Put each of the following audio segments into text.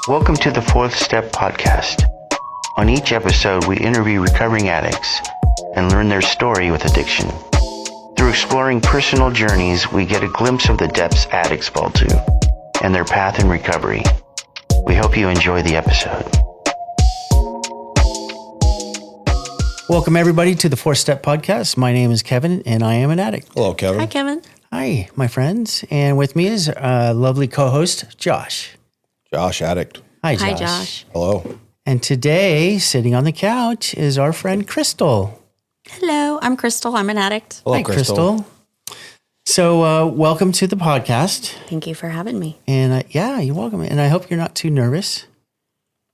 Welcome to the Fourth Step Podcast. On each episode, we interview recovering addicts and learn their story with addiction. Through exploring personal journeys, we get a glimpse of the depths addicts fall to and their path in recovery. We hope you enjoy the episode. Welcome, everybody, to the Fourth Step Podcast. My name is Kevin, and I am an addict. Hello, Kevin. Hi, Kevin. Hi, my friends. And with me is lovely co-host, Josh. Josh, addict. Hi, Josh. Hi, Josh. Hello. And today, sitting on the couch, is our friend Crystal. Hello, I'm Crystal. I'm an addict. Hello, Hi, Crystal. So, welcome to the podcast. Thank you for having me. And yeah, you're welcome. And I hope you're not too nervous.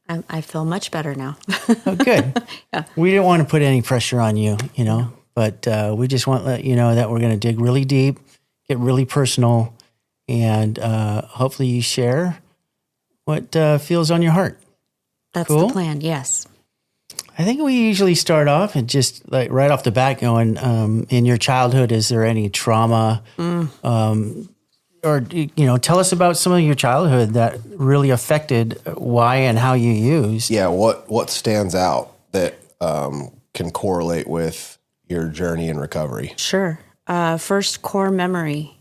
I feel much better now. Oh, good. Yeah. We didn't want to put any pressure on you, but we just want to let you know that we're going to dig really deep, get really personal, and hopefully you share what feels on your heart. That's Cool. the plan, yes. I think we usually start off and just like right off the bat going, in your childhood, is there any trauma? Or, tell us about some of your childhood that really affected why and how you used. Yeah, what stands out that can correlate with your journey in recovery? Sure. First core memory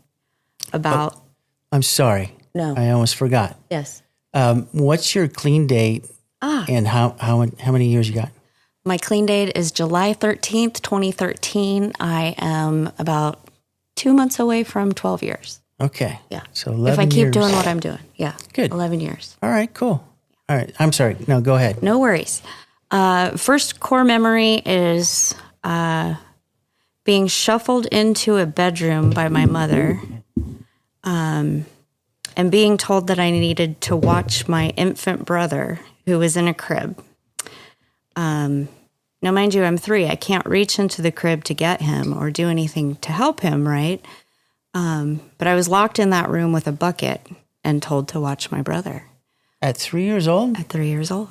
about... I'm sorry. No. I almost forgot. Yes. What's your clean date and how many years you got? My clean date is July 13th, 2013. I am about 2 months away from 12 years. Okay. Yeah. So 11 if I keep years. doing what I'm doing. Yeah. Good. 11 years. All right, cool. All right. I'm sorry. No, go ahead. No worries. First core memory is being shuffled into a bedroom by my mother and being told that I needed to watch my infant brother who was in a crib. Now, mind you, I'm 3. I can't reach into the crib to get him or do anything to help him, right? But I was locked in that room with a bucket and told to watch my brother. At 3 years old? At 3 years old.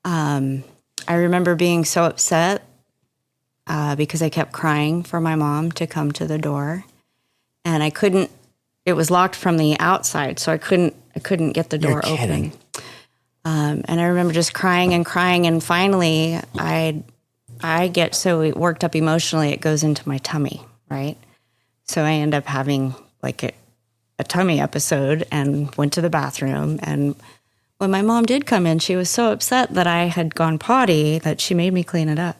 I remember being so upset because I kept crying for my mom to come to the door, and I couldn't. It was locked from the outside, so I couldn't get the door You're kidding. open. And I remember just crying, and finally, I get so worked up emotionally, it goes into my tummy, right? So I end up having like a tummy episode and went to the bathroom. And when my mom did come in, she was so upset that I had gone potty that she made me clean it up.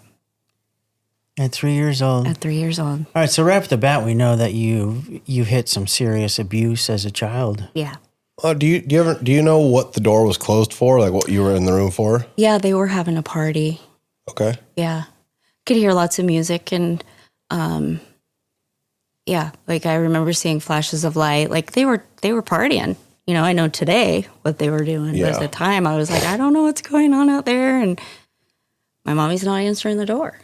At 3 years old. At 3 years old. All right. So right off the bat, we know that you hit some serious abuse as a child. Yeah. Do you know what the door was closed for? Like what you were in the room for? Yeah, they were having a party. Okay. Yeah. Could hear lots of music and yeah, like I remember seeing flashes of light. Like they were partying. I know today what they were doing. Yeah. But at the time I was like, I don't know what's going on out there, and my mommy's not answering the door.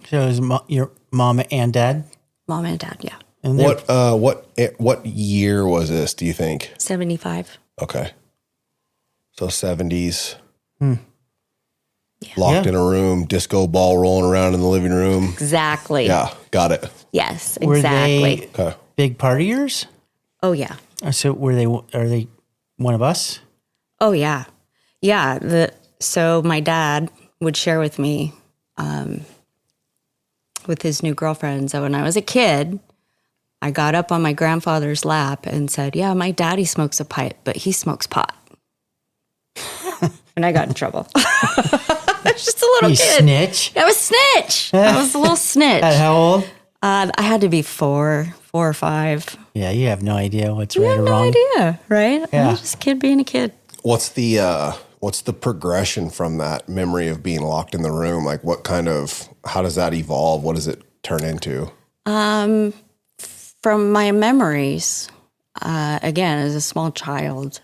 So it was your mom and dad? Mom and dad, yeah. And What year was this, do you think? 75. Okay. So 70s. Yeah. Locked in a room, disco ball rolling around in the living room. Exactly. Yeah, got it. Yes, Were exactly. they Okay. big partiers? Oh, yeah. So are they one of us? Oh, yeah. Yeah. So my dad would share with me with his new girlfriends that when I was a kid, I got up on my grandfather's lap and said, yeah, my daddy smokes a pipe, but he smokes pot. And I got in trouble. I was just a little You kid. snitch? I was snitch. I was a little snitch. At how old? I had to be 4 or 5. Yeah, you have no idea what's You right have or no wrong. idea, right? Yeah. I was just a kid being a kid. What's the progression from that memory of being locked in the room? Like how does that evolve? What does it turn into? From my memories, again, as a small child,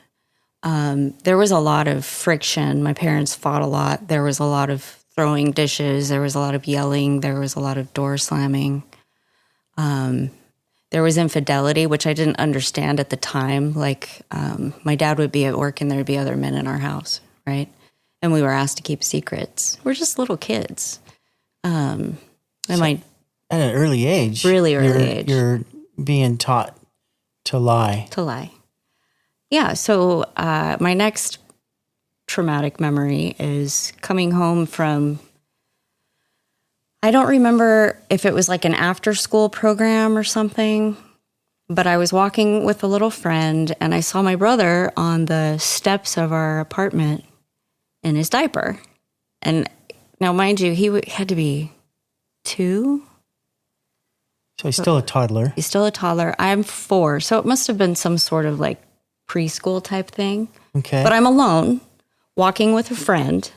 there was a lot of friction. My parents fought a lot. There was a lot of throwing dishes. There was a lot of yelling. There was a lot of door slamming. There was infidelity, which I didn't understand at the time. Like, my dad would be at work and there would be other men in our house, right? And we were asked to keep secrets. We're just little kids. And my At an early age. Really early age. You're being taught to lie. to lie. Yeah. So my next traumatic memory is coming home from, I don't remember if it was like an after-school program or something, but I was walking with a little friend and I saw my brother on the steps of our apartment in his diaper. And now, mind you, he had to be 2. So he's still a toddler. He's still a toddler. I'm 4, so it must have been some sort of like preschool type thing. Okay. But I'm alone, walking with a friend,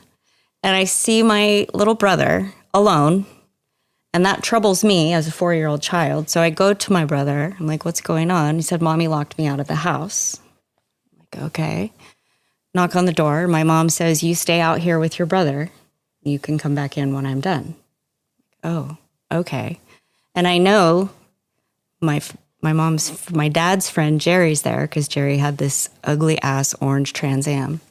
and I see my little brother alone, and that troubles me as a 4-year-old child. So I go to my brother. I'm like, what's going on? He said, Mommy locked me out of the house. I'm like, okay. Knock on the door. My mom says, you stay out here with your brother. You can come back in when I'm done. Oh, okay. And I know my dad's friend Jerry's there because Jerry had this ugly ass orange Trans Am.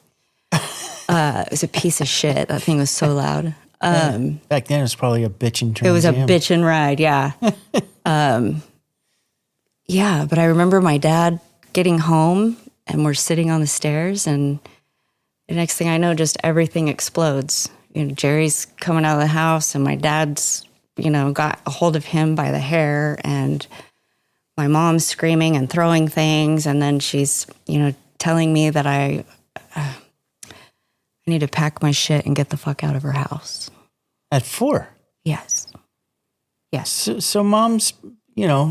It was a piece of shit. That thing was so loud. Back then, it was probably a bitchin' Trans It was a Am. bitchin' ride, yeah. Yeah, but I remember my dad getting home and we're sitting on the stairs, and the next thing I know, just everything explodes. You know, Jerry's coming out of the house, and my dad's, got a hold of him by the hair, and my mom's screaming and throwing things, and then she's, telling me that I need to pack my shit and get the fuck out of her house. At 4? Yes. Yes. So mom's,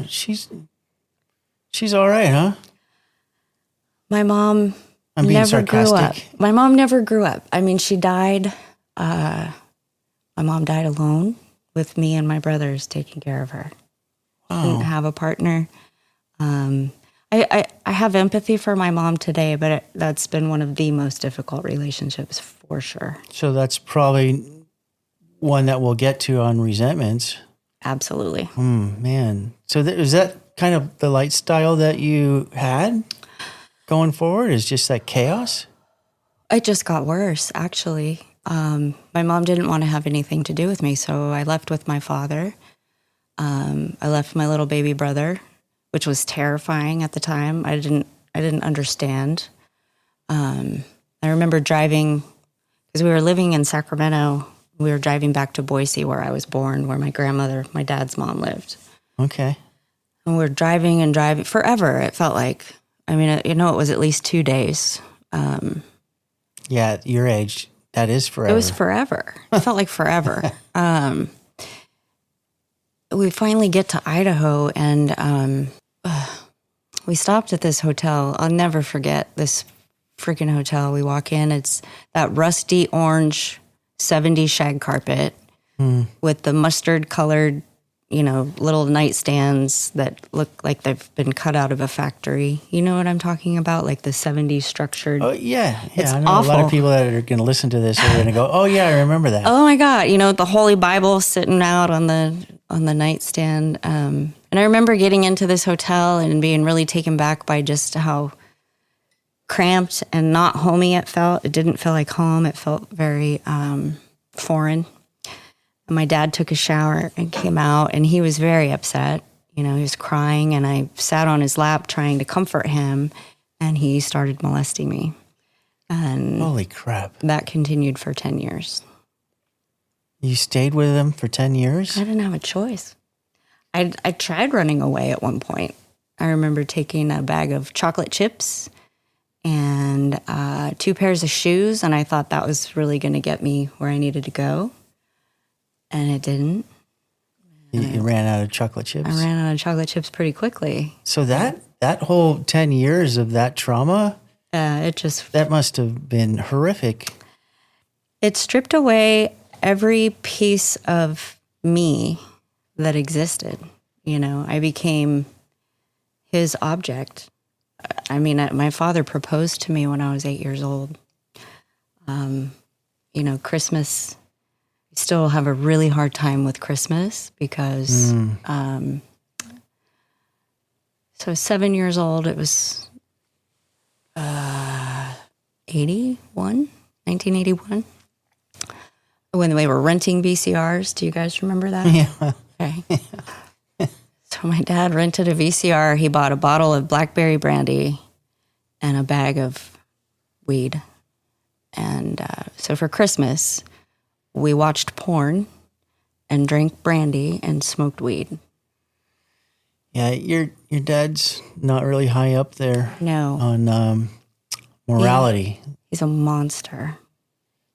she's all right, huh? My mom I'm being never grew up. sarcastic. My mom never grew up. I mean, she died. My mom died alone with me and my brothers taking care of her. Oh. Didn't have a partner. I have empathy for my mom today, but that's been one of the most difficult relationships for sure. So that's probably one that we'll get to on resentments. Absolutely. Man. So is that kind of the lifestyle that you had going forward? Is just that chaos? It just got worse, actually. My mom didn't want to have anything to do with me, so I left with my father. I left my little baby brother, which was terrifying at the time. I didn't understand. I remember driving, because we were living in Sacramento. We were driving back to Boise, where I was born, where my grandmother, my dad's mom, lived. Okay. And we were driving and driving forever. It felt like, it was at least 2 days. Yeah, at your age, that is forever. It was forever. It felt like forever. We finally get to Idaho, and we stopped at this hotel. I'll never forget this freaking hotel. We walk in. It's that rusty orange 70s shag carpet with the mustard colored, little nightstands that look like they've been cut out of a factory. You know what I'm talking about? Like the 70s structured. Oh, yeah. It's I know awful. a lot of people that are going to listen to this are going to go, oh, yeah, I remember that. Oh my God. The Holy Bible sitting out on the nightstand. And I remember getting into this hotel and being really taken back by just how cramped and not homey it felt. It didn't feel like home. It felt very foreign. And my dad took a shower and came out, and he was very upset. He was crying, and I sat on his lap trying to comfort him, and he started molesting me. And Holy crap. that continued for 10 years. You stayed with him for 10 years? I didn't have a choice. I tried running away at one point. I remember taking a bag of chocolate chips and 2 pairs of shoes, and I thought that was really going to get me where I needed to go. And it didn't. You ran out of chocolate chips? I ran out of chocolate chips pretty quickly. So that whole 10 years of that trauma, that must have been horrific. It stripped away every piece of me that existed. I became his object. My father proposed to me when I was 8 years old. Christmas, I still have a really hard time with Christmas because, so 7 years old, it was 1981, when they were renting VCRs. Do you guys remember that? Yeah. Okay. So my dad rented a VCR. He bought a bottle of blackberry brandy and a bag of weed. And so for Christmas, we watched porn and drank brandy and smoked weed. Yeah, your dad's not really high up there No. on morality. He's a monster.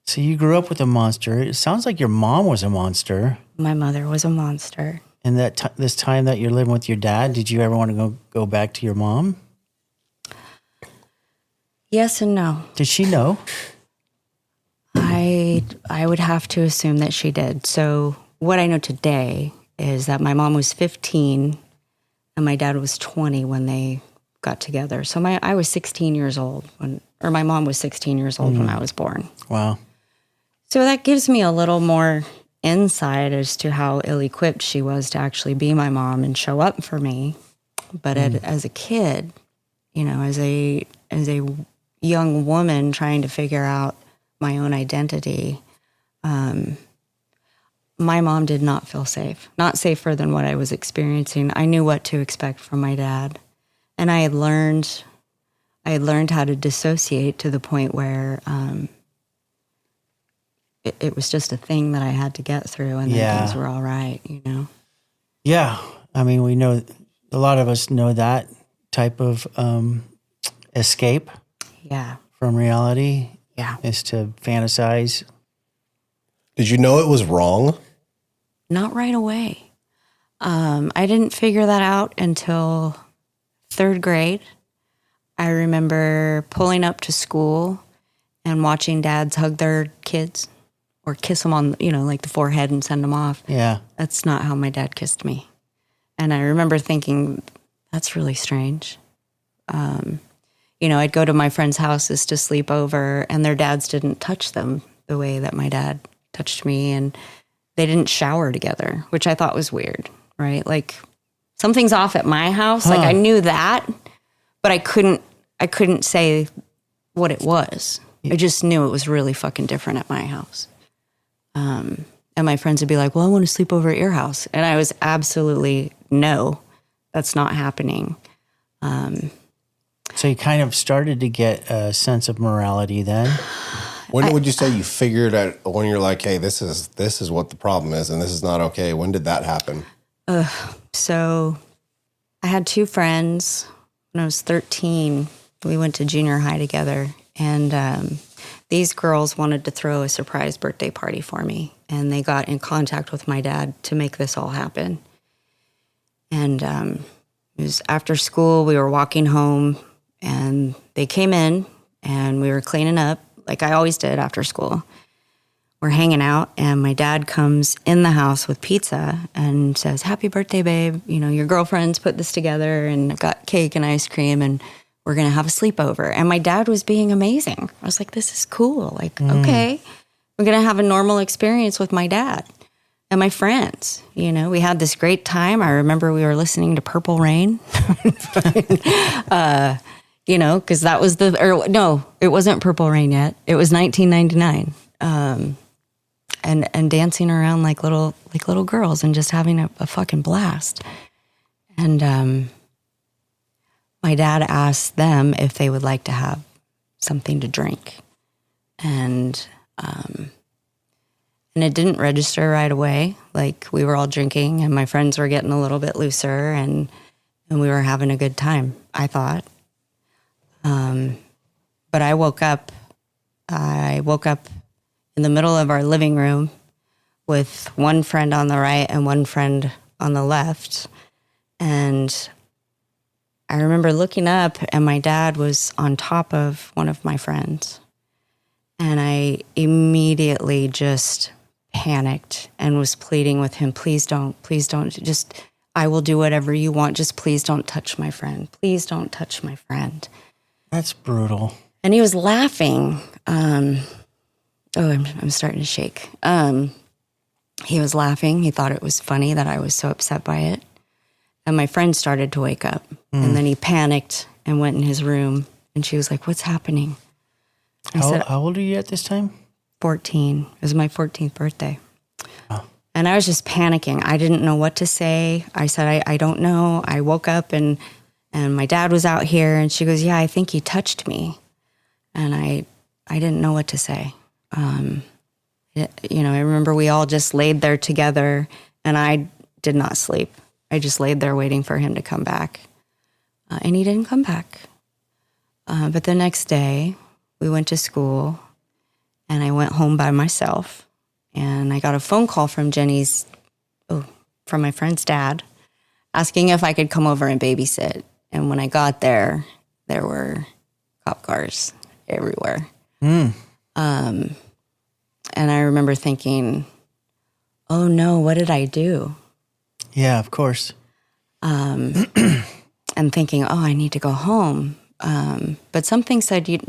So you grew up with a monster. It sounds like your mom was a monster. My mother was a monster. And this time that you're living with your dad, did you ever want to go back to your mom? Yes and no. Did she know? I would have to assume that she did. So what I know today is that my mom was 15 and my dad was 20 when they got together. So I was 16 years old my mom was 16 years old when I was born. Wow. So that gives me a little more insight as to how ill-equipped she was to actually be my mom and show up for me. But as a kid, as a young woman trying to figure out my own identity, my mom did not feel safe, not safer than what I was experiencing. I knew what to expect from my dad. And I had learned how to dissociate to the point where it was just a thing that I had to get through, and then things were all right, Yeah. I mean, we know, a lot of us know that type of escape from reality is to fantasize. Did you know it was wrong? Not right away. I didn't figure that out until 3rd grade. I remember pulling up to school and watching dads hug their kids or kiss them on, like the forehead and send them off. Yeah. That's not how my dad kissed me. And I remember thinking, that's really strange. I'd go to my friends' houses to sleep over, and their dads didn't touch them the way that my dad touched me, and they didn't shower together, which I thought was weird, right? Like, something's off at my house. Like, I knew that, but I couldn't say what it was. I just knew it was really fucking different at my house. And my friends would be like, well, I want to sleep over at your house. And I was absolutely, no, that's not happening. So you kind of started to get a sense of morality then? When would you say you figured out, when you're like, hey, this is what the problem is and this is not okay? When did that happen? So I had 2 friends when I was 13. We went to junior high together, and these girls wanted to throw a surprise birthday party for me, and they got in contact with my dad to make this all happen. And it was after school. We were walking home, and they came in, and we were cleaning up like I always did after school. We're hanging out, and my dad comes in the house with pizza and says, happy birthday, babe. Your girlfriend's put this together, and I've got cake and ice cream, and we're going to have a sleepover. And my dad was being amazing. I was like, this is cool. Like, okay, we're going to have a normal experience with my dad and my friends. We had this great time. I remember we were listening to Purple Rain, because that was no, it wasn't Purple Rain yet. It was 1999. And dancing around like little girls and just having a fucking blast. And my dad asked them if they would like to have something to drink. And it didn't register right away. Like, we were all drinking, and my friends were getting a little bit looser, and we were having a good time, I thought. But I woke up in the middle of our living room with one friend on the right and one friend on the left. And I remember looking up, and my dad was on top of one of my friends. And I immediately just panicked and was pleading with him, please don't, just, I will do whatever you want. Just please don't touch my friend. Please don't touch my friend. That's brutal. And he was laughing. I'm starting to shake. He was laughing. He thought it was funny that I was so upset by it. And my friend started to wake up. And then he panicked and went in his room. And she was like, what's happening? How old are you at this time? 14. It was my 14th birthday. Oh. And I was just panicking. I didn't know what to say. I said, I don't know. I woke up and my dad was out here. And she goes, yeah, I think he touched me. And I didn't know what to say. I remember we all just laid there together, and I did not sleep. I just laid there waiting for him to come back. And he didn't come back. But the next day, we went to school, and I went home by myself. And I got a phone call from from my friend's dad, asking if I could come over and babysit. And when I got there, there were cop cars everywhere. And I remember thinking, oh no, what did I do? Yeah, of course. And thinking, oh, I need to go home. But something said, you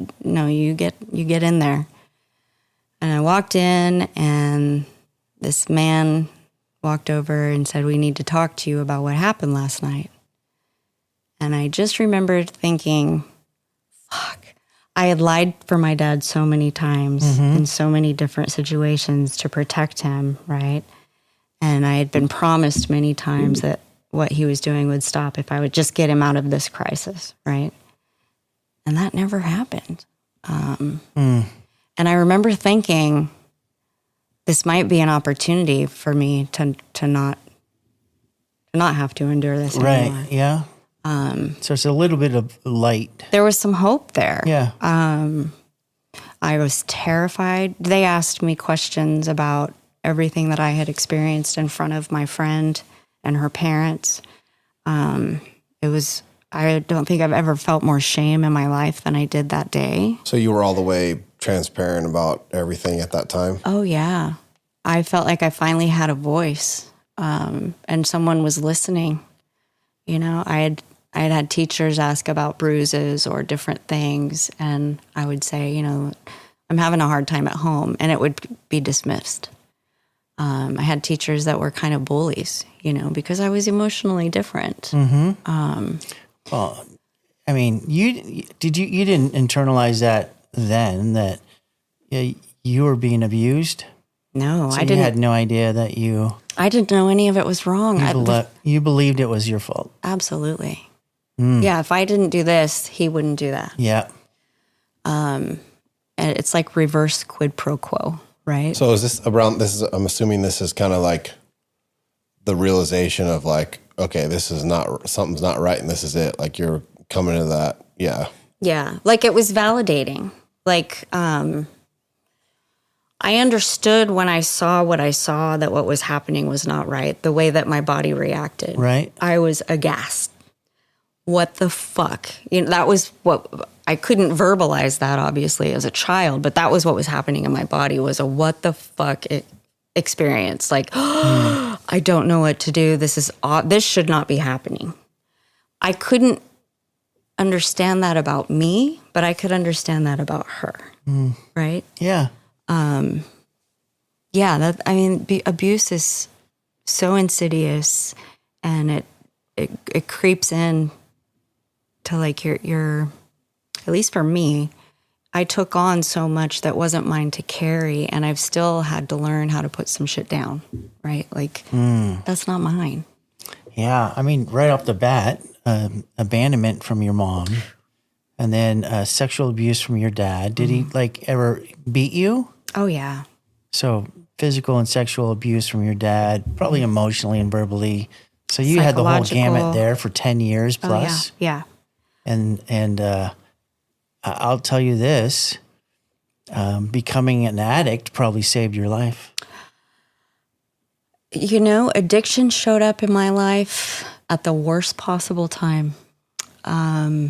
get in there. And I walked in, and this man walked over and said, we need to talk to you about what happened last night. And I just remembered thinking, fuck. I had lied for my dad so many times in so many different situations to protect him, right? And I had been promised many times that what he was doing would stop if I would just get him out of this crisis, right? And that never happened. And I remember thinking, this might be an opportunity for me to not have to endure this anymore. Right, yeah. So it's a little bit of light. There was some hope there. Yeah. I was terrified. They asked me questions about everything that I had experienced in front of my friend and her parents. I don't think I've ever felt more shame in my life than I did that day. So you were all the way transparent about everything at that time? Oh, yeah. I felt like I finally had a voice, and someone was listening. I had teachers ask about bruises or different things, and I would say, I'm having a hard time at home, and it would be dismissed. I had teachers that were kind of bullies, because I was emotionally different. Well, I mean, you didn't internalize that then, that you were being abused? No, So I didn't. You had no idea that I didn't know any of it was wrong. you believed it was your fault. Absolutely. Yeah, if I didn't do this, he wouldn't do that. Yeah. And it's like reverse quid pro quo, right? So I'm assuming this is kind of like the realization of like, okay, something's not right and this is it. Like you're coming to that. Yeah. Yeah. Like it was validating. Like, I understood when I saw what I saw that what was happening was not right. The way that my body reacted. Right. I was aghast. What the fuck? That was what I couldn't verbalize that obviously as a child, but that was what was happening in my body was a what the fuck experience. Like, I don't know what to do. This should not be happening. I couldn't understand that about me, but I could understand that about her. Right? Yeah. Abuse is so insidious, and it creeps in to like your at least for me, I took on so much that wasn't mine to carry, and I've still had to learn how to put some shit down, right? Like, that's not mine. Yeah. I mean, right off the bat, abandonment from your mom, and then sexual abuse from your dad. Did he ever beat you? Oh, yeah. So physical and sexual abuse from your dad, probably emotionally and verbally. So you had the whole gamut there for 10 years plus. Oh, yeah. And I'll tell you this, becoming an addict probably saved your life. Addiction showed up in my life at the worst possible time. I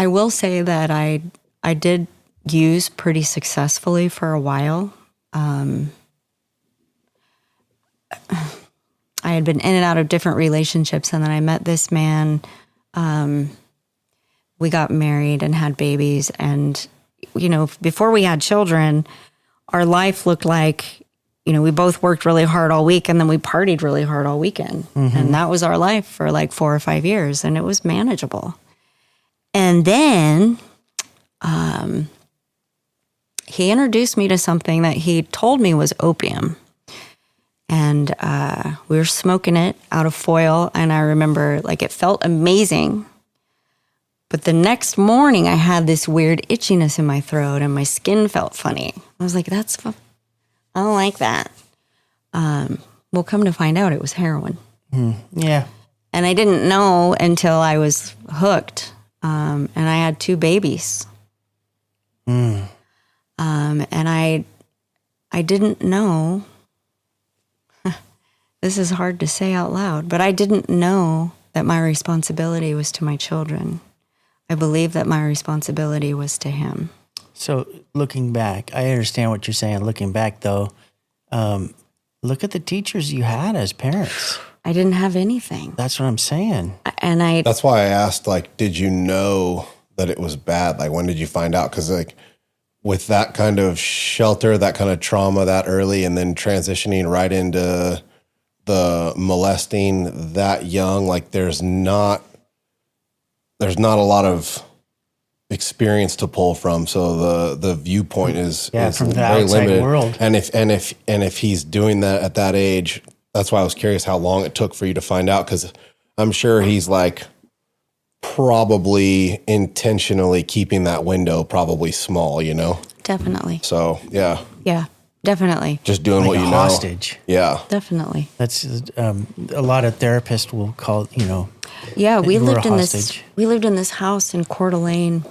will say that I did use pretty successfully for a while. I had been in and out of different relationships, and then I met this man. We got married and had babies, and before we had children, our life looked like we both worked really hard all week, and then we partied really hard all weekend. And that was our life for like 4 or 5 years, and it was manageable. And then he introduced me to something that he told me was opium. And we were smoking it out of foil, and I remember it felt amazing, But the next morning, I had this weird itchiness in my throat and my skin felt funny. I was like, I don't like that. Well, come to find out, it was heroin. Yeah. And I didn't know until I was hooked. And I had 2 babies. And I didn't know. This is hard to say out loud, but I didn't know that my responsibility was to my children. I believe that my responsibility was to him. So looking back, I understand what you're saying. Looking back, though, look at the teachers you had as parents. I didn't have anything. That's what I'm saying. And That's why I asked, like, did you know that it was bad? Like, when did you find out? Because, like, with that kind of shelter, that kind of trauma that early, and then transitioning right into the molesting that young, like, there's not a lot of experience to pull from. So the viewpoint is from the very outside limited. world. And if he's doing that at that age, that's why I was curious how long it took for you to find out, because I'm sure he's like probably intentionally keeping that window probably small, you know? definitely. So, yeah, Yeah, definitely. just doing Like what a you hostage. know. Yeah. Definitely. That's a lot of therapists will call, Yeah, we you were a lived in this. hostage. We lived in this house in Coeur d'Alene,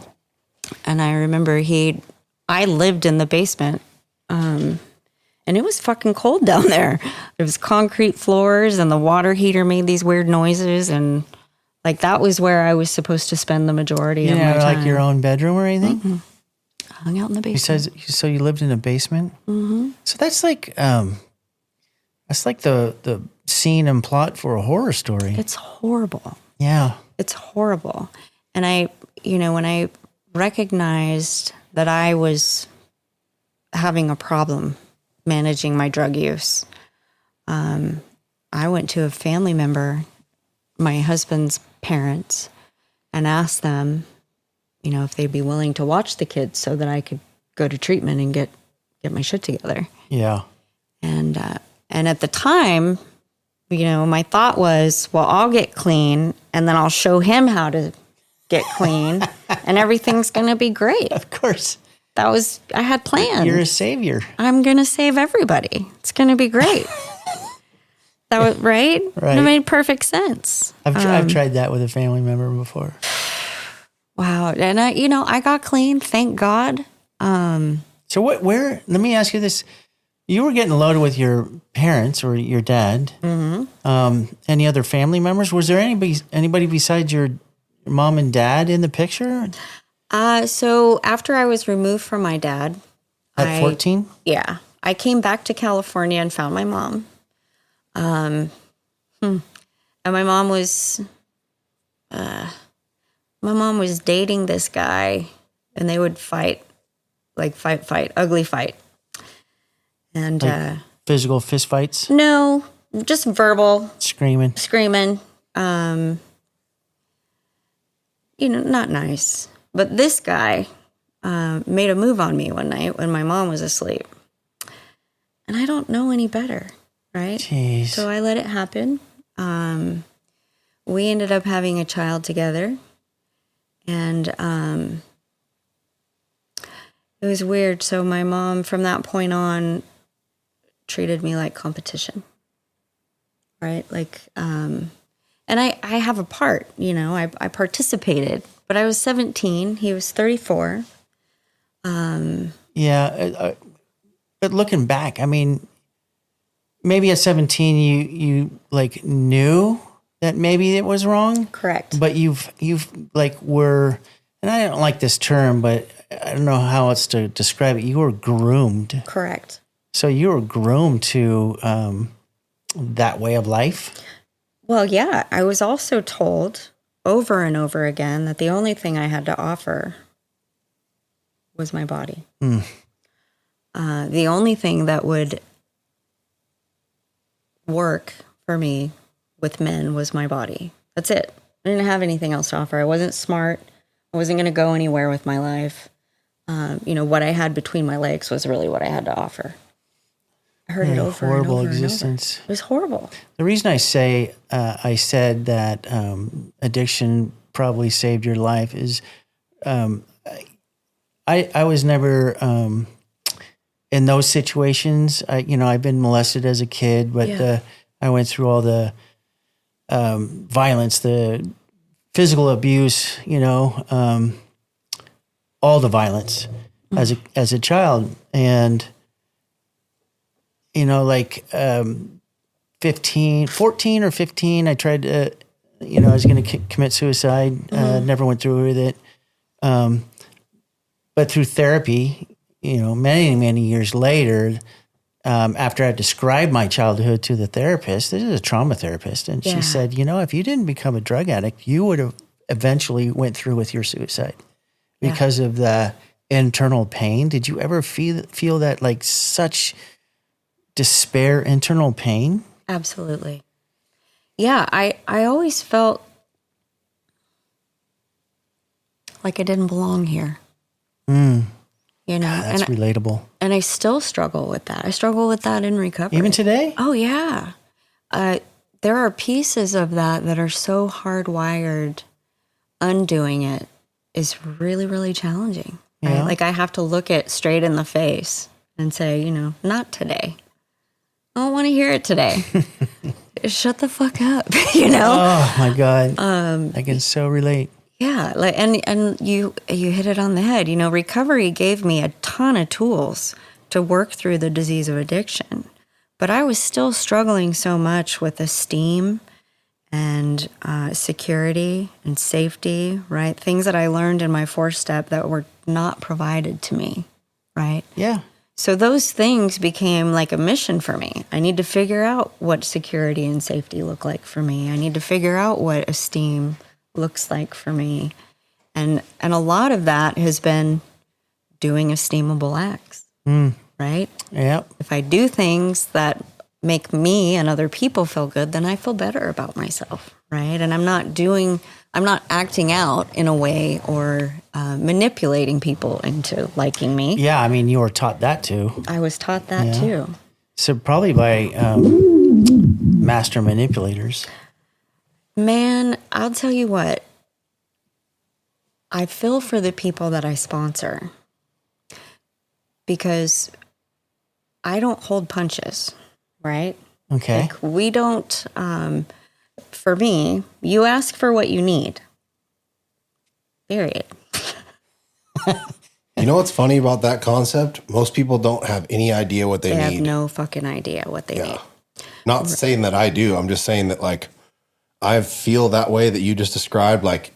and I remember I lived in the basement, and it was fucking cold down there. There was concrete floors, and the water heater made these weird noises, and like that was where I was supposed to spend the majority you of didn't my have time. like your own bedroom or anything? Mm-hmm. Hung out in the He basement. says, so you lived in a basement? Mm-hmm. So that's like the scene and plot for a horror story. It's horrible. Yeah. It's horrible. And when I recognized that I was having a problem managing my drug use, I went to a family member, my husband's parents, and asked them, if they'd be willing to watch the kids so that I could go to treatment and get my shit together. Yeah. And at the time, my thought was, well, I'll get clean and then I'll show him how to get clean and everything's going to be great. Of course. I had planned. You're a savior. I'm going to save everybody. It's going to be great. That was right. Right. It made perfect sense. I've tried that with a family member before. Wow. And I got clean. Thank God. So where, let me ask you this. You were getting loaded with your parents or your dad. Mm-hmm. Any other family members? Was there anybody besides your mom and dad in the picture? So after I was removed from my dad. At 14? Yeah. I came back to California and found my mom. And my mom was dating this guy, and they would fight, ugly fight. And Like physical fist fights? no, just verbal, Screaming? screaming. Not nice. But this guy made a move on me one night when my mom was asleep. And I don't know any better, right? Jeez. So I let it happen. We ended up having a child together. And it was weird. So my mom, from that point on, treated me like competition, right? And I have a part, I participated, but I was 17. He was 34. Yeah. But looking back, I mean, maybe at 17, you like knew that maybe it was wrong. Correct. But you've like were, and I don't like this term, but I don't know how else to describe it. You were groomed. Correct. So you were groomed to that way of life. Well, yeah. I was also told over and over again that the only thing I had to offer was my body. The only thing that would work for me with men was my body. That's it. I didn't have anything else to offer. I wasn't smart. I wasn't going to go anywhere with my life. What I had between my legs was really what I had to offer. I heard it over and horrible over existence. and over. It was horrible. The reason I said that addiction probably saved your life is, I was never in those situations. I've been molested as a kid, but I went through all the violence, the physical abuse, all the violence as a child. And, 14 or 15, I tried to, I was going to commit suicide. Never went through with it. But through therapy, many, many years later, after I described my childhood to the therapist, this is a trauma therapist, and she said, if you didn't become a drug addict, you would have eventually went through with your suicide because of the internal pain. Did you ever feel that, like, such despair, internal pain? Absolutely. Yeah, I always felt like I didn't belong here. God, that's relatable. And I still struggle with that. I struggle with that in recovery. Even today? Oh, yeah. There are pieces of that are so hardwired. Undoing it is really, really challenging. Right? Yeah. Like, I have to look it straight in the face and say, not today. I don't want to hear it today. Shut the fuck up, Oh, my God. I can so relate. Yeah, and you hit it on the head. Recovery gave me a ton of tools to work through the disease of addiction, but I was still struggling so much with esteem and security and safety, right? Things that I learned in my 4-step that were not provided to me, right? Yeah. So those things became like a mission for me. I need to figure out what security and safety look like for me. I need to figure out what esteem looks like for me. And a lot of that has been doing esteemable acts, right? Yep. If I do things that make me and other people feel good, then I feel better about myself, right? And I'm not acting out in a way or manipulating people into liking me. Yeah, I mean, you were taught that too. I was taught that too. So probably by master manipulators. Man, I'll tell you what. I feel for the people that I sponsor because I don't hold punches, right? Okay. Like, we don't, for me, you ask for what you need. Period. You know what's funny about that concept? Most people don't have any idea what they They need. have no fucking idea what they need. Not saying that I do. I'm just saying that, like, I feel that way that you just described. Like,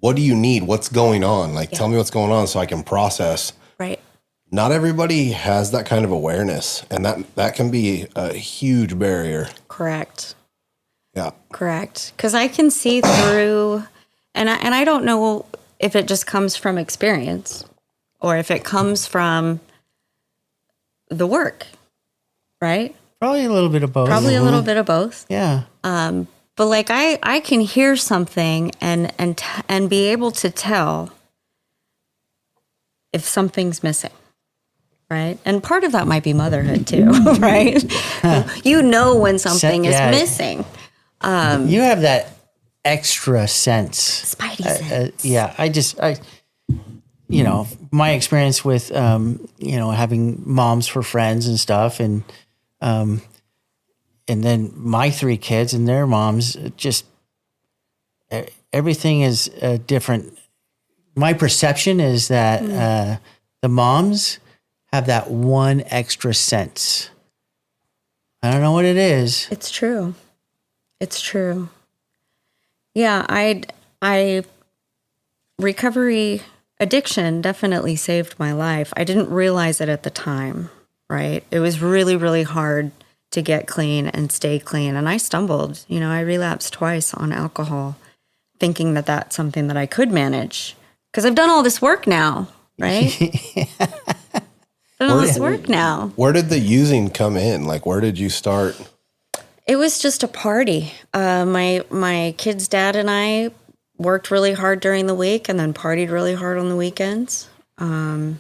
what do you need? What's going on? Like, tell me what's going on so I can process. Right. Not everybody has that kind of awareness, and that can be a huge barrier. Correct. Yeah. Correct. Because I can see through, and I don't know if it just comes from experience or if it comes from the work, right? Probably a little bit of both. Probably a little bit of both. Yeah. But like I can hear something and be able to tell if something's missing, right? And part of that might be motherhood too, right? You know when something is missing. You have that extra sense. Spidey sense. Yeah, my experience with, having moms for friends and stuff, and then my 3 kids and their moms, just everything is different. My perception is that the moms have that one extra sense. I don't know what it is. It's true. It's true. Yeah, I recovery addiction definitely saved my life. I didn't realize it at the time, right? It was really, really hard to get clean and stay clean. And I stumbled. I relapsed twice on alcohol, thinking that that's something that I could manage. Because I've done all this work now, right? Done all this work now. Where did the using come in? Like, where did you start? It was just a party. My kid's dad and I worked really hard during the week and then partied really hard on the weekends. And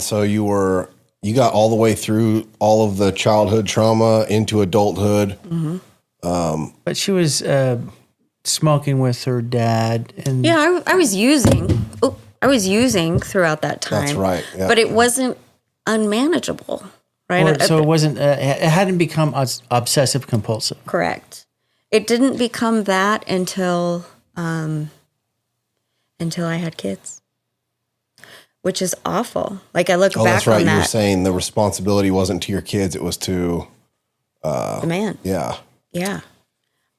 so you got all the way through all of the childhood trauma into adulthood. But she was smoking with her dad, and Yeah, I was using. I was using throughout that time. That's right. Yeah. But it wasn't unmanageable, right? so it wasn't. It hadn't become obsessive compulsive. Correct. It didn't become that until I had kids, which is awful. Like I look back that's right. on that. You were saying the responsibility wasn't to your kids; it was to The man. yeah. Yeah.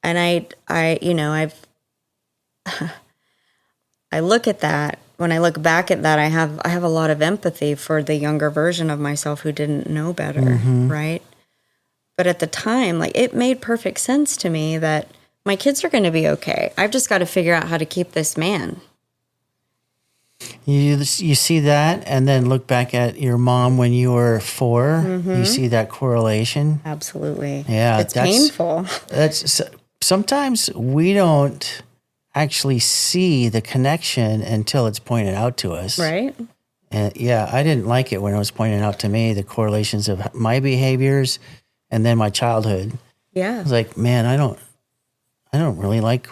And I've I look at that. When I look back at that, I have a lot of empathy for the younger version of myself who didn't know better, right? But at the time, like it made perfect sense to me that my kids are going to be okay. I've just got to figure out how to keep this man. You see that, and then look back at your mom when you were 4. You see that correlation. Absolutely. Yeah, It's painful. That's sometimes we don't actually see the connection until it's pointed out to us. Right? And yeah, I didn't like it when it was pointed out to me, the correlations of my behaviors and then my childhood. Yeah. I was like, man, I don't really like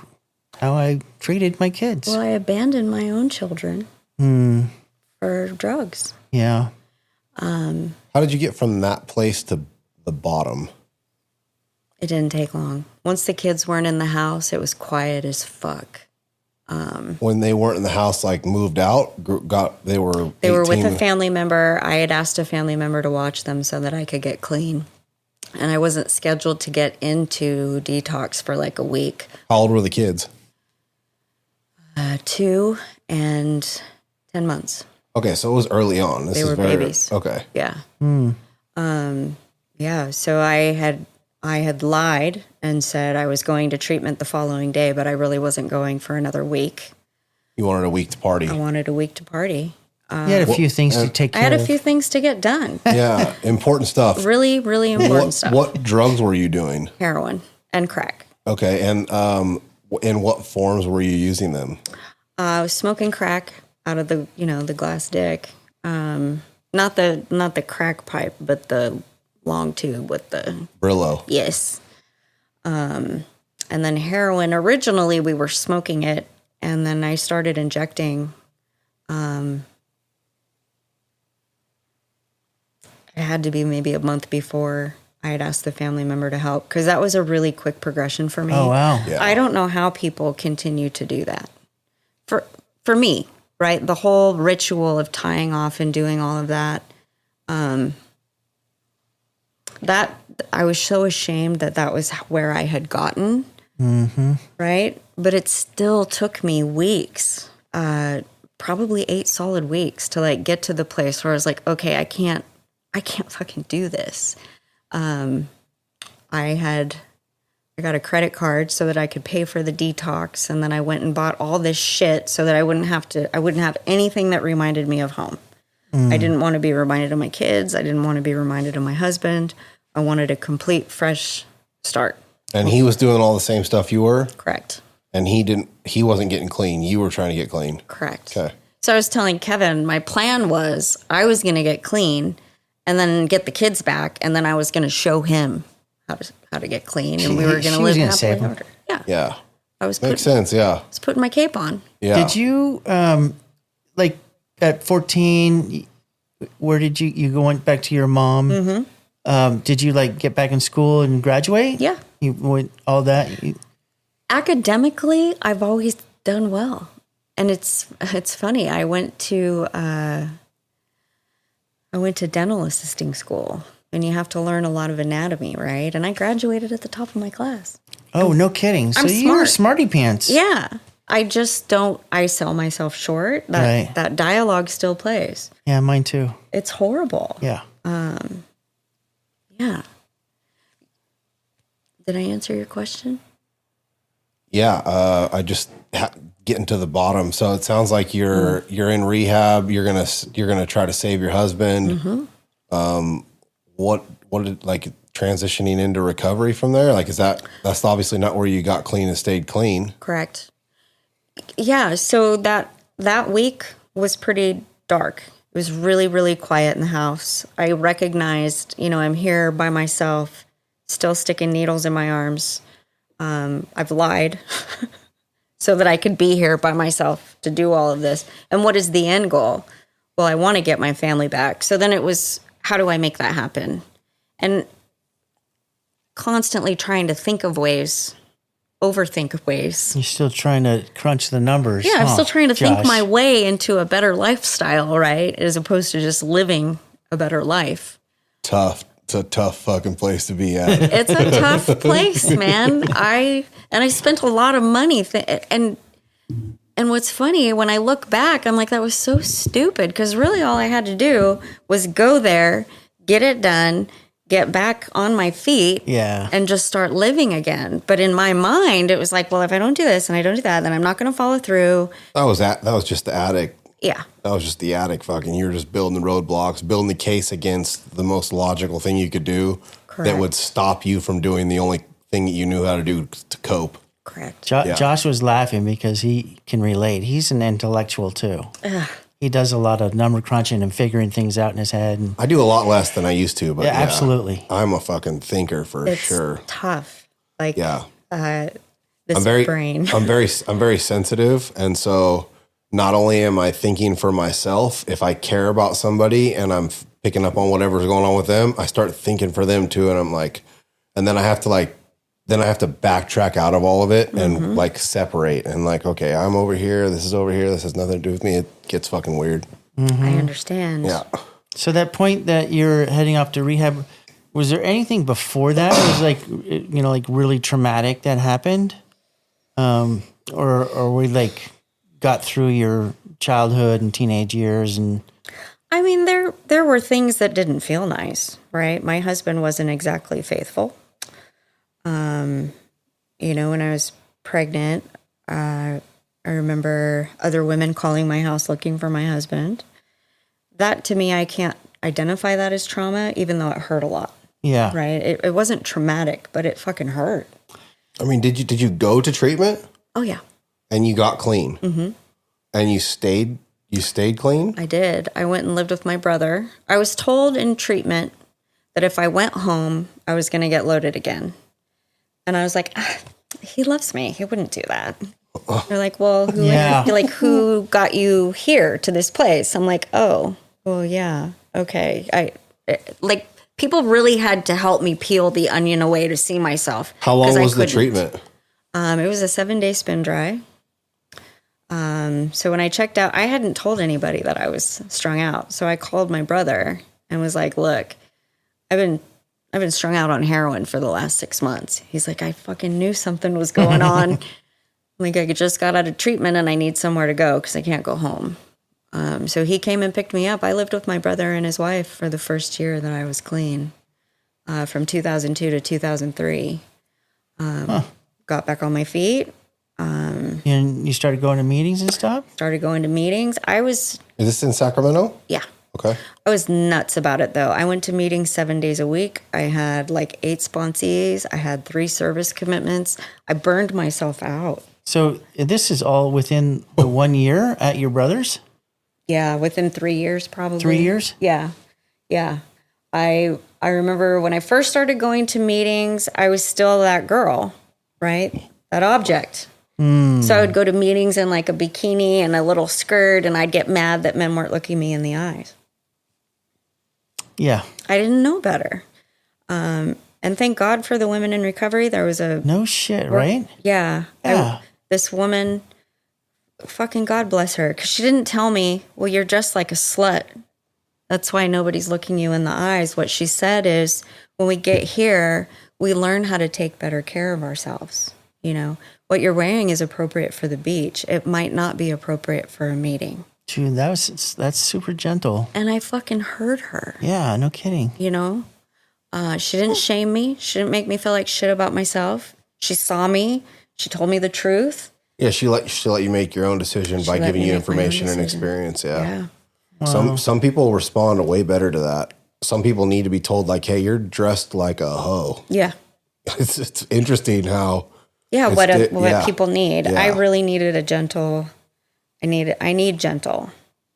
how I treated my kids. Well, I abandoned my own children for drugs. Yeah. How did you get from that place to the bottom? It didn't take long. Once the kids weren't in the house, it was quiet as fuck. When they weren't in the house, like moved out, they were 18. They were with a family member. I had asked a family member to watch them so that I could get clean. And I wasn't scheduled to get into detox for like a week. How old were the kids? 2 and 10 months. Okay, so it was early on. They were babies. Okay. Yeah. Yeah. So I had lied and said I was going to treatment the following day, but I really wasn't going for another week. You wanted a week to party. I wanted a week to party. You had a few things to take care I of. had a few things to get done. Yeah, important stuff. Really, really important stuff. What drugs were you doing? Heroin and crack. Okay, and in what forms were you using them? I was smoking crack out of the glass dick. Not the crack pipe, but the long tube with the Brillo. yes. And then heroin. Originally, we were smoking it, and then I started injecting. It had to be maybe a month before I had asked the family member to help because that was a really quick progression for me. Oh, wow. Yeah. I don't know how people continue to do that. For me, right? The whole ritual of tying off and doing all of that, that I was so ashamed that was where I had gotten, right? But it still took me weeks, probably 8 solid weeks to like get to the place where I was like, okay, I can't fucking do this. I got a credit card so that I could pay for the detox, and then I went and bought all this shit so that I wouldn't have anything that reminded me of home. I didn't want to be reminded of my kids. I didn't want to be reminded of my husband. I wanted a complete fresh start. And he was doing all the same stuff you were? Correct. And he wasn't getting clean. You were trying to get clean. Correct. Okay. So I was telling Kevin, my plan was I was going to get clean and then get the kids back, and then I was going to show him how to get clean, and we were going to live happily ever after. Yeah. Yeah. Makes Makes sense, yeah. I was putting my cape on. Yeah. Did you, like at 14, where did you went back to your mom? Mm-hmm. Did you like get back in school and graduate? Yeah. You went all that? Academically, I've always done well. And it's funny. I went to dental assisting school, and you have to learn a lot of anatomy, right? And I graduated at the top of my class. Oh, no kidding. So I'm you were smart. smarty pants. Yeah. I just don't, I sell myself short. That dialogue still plays. Yeah, mine too. It's horrible. Yeah. Yeah. Did I answer your question? Yeah, I just getting to the bottom. So it sounds like you're in rehab. You're gonna try to save your husband. What did like transitioning into recovery from there? Like, that's obviously not where you got clean and stayed clean. Correct. Yeah. So that week was pretty dark. It was really, really quiet in the house. I recognized, I'm here by myself, still sticking needles in my arms. I've lied. so that I could be here by myself to do all of this. And what is the end goal? Well, I want to get my family back. So then it was, how do I make that happen? And constantly trying to think of ways, overthink ways. You're still trying to crunch the numbers. Yeah, I'm still trying to think Josh. my way into a better lifestyle, right? As opposed to just living a better life. Tough. It's a tough fucking place to be at. It's a tough place, man. I spent a lot of money. And what's funny, when I look back, I'm like, that was so stupid. Because really all I had to do was go there, get it done, get back on my feet, and just start living again. But in my mind, it was like, well, if I don't do this and I don't do that, then I'm not going to follow through. That was just the addict. Yeah. That was just the addict fucking. You were just building the roadblocks, building the case against the most logical thing you could do that would stop you from doing the only thing that you knew how to do to cope. Correct. Josh was laughing because he can relate. He's an intellectual too. Ugh. He does a lot of number crunching and figuring things out in his head. And I do a lot less than I used to, but absolutely. I'm a fucking thinker for sure. It's tough. Like, this brain. I'm very sensitive, and so not only am I thinking for myself, if I care about somebody and I'm picking up on whatever's going on with them, I start thinking for them too, and I'm like, and then I have to backtrack out of all of it and like separate and like, okay, I'm over here, this is over here, this has nothing to do with me. It gets fucking weird. I understand. Yeah. So that point that you're heading off to rehab, was there anything before that? It was like, like really traumatic that happened? Or we like got through your childhood and teenage years and... I mean, there were things that didn't feel nice, right? My husband wasn't exactly faithful. When I was pregnant, I remember other women calling my house looking for my husband. That, to me, I can't identify that as trauma, even though it hurt a lot. Yeah. Right? It wasn't traumatic, but it fucking hurt. I mean, did you go to treatment? Oh, yeah. And you got clean? Mm-hmm. And you stayed clean? I did. I went and lived with my brother. I was told in treatment that if I went home, I was going to get loaded again. And I was like, he loves me. He wouldn't do that. They're like, well, who got you here to this place? I'm like, oh, well, yeah. Okay. People really had to help me peel the onion away to see myself. How long was the treatment? It was a 7-day spin dry. So when I checked out, I hadn't told anybody that I was strung out. So I called my brother and was like, look, I've been strung out on heroin for the last 6 months. He's like, I fucking knew something was going on. Like, I just got out of treatment and I need somewhere to go because I can't go home. So he came and picked me up. I lived with my brother and his wife for the first year that I was clean, from 2002 to 2003. Got back on my feet. And you started going to meetings and stuff? Started going to meetings. Is this in Sacramento? Yeah. Okay. I was nuts about it, though. I went to meetings 7 days a week. I had like 8 sponsees. I had 3 service commitments. I burned myself out. So this is all within the 1 year at your brother's? Yeah, within 3 years, probably. 3 years? Yeah. Yeah. I remember when I first started going to meetings, I was still that girl, right? That object. So I would go to meetings in like a bikini and a little skirt, and I'd get mad that men weren't looking me in the eyes. Yeah. I didn't know better. And thank God for the women in recovery. There was a... No shit, right? Yeah. Yeah. This woman, fucking God bless her, because she didn't tell me, well, you're just like a slut. That's why nobody's looking you in the eyes. What she said is, when we get here, we learn how to take better care of ourselves. What you're wearing is appropriate for the beach. It might not be appropriate for a meeting. Dude, that's super gentle. And I fucking heard her. Yeah, no kidding. She didn't shame me. She didn't make me feel like shit about myself. She saw me. She told me the truth. Yeah, she let you make your own decision by giving you information and experience. Yeah. Some people respond way better to that. Some people need to be told like, hey, you're dressed like a hoe. Yeah. It's interesting how... Yeah, what people need. Yeah. I really needed a gentle. I need gentle.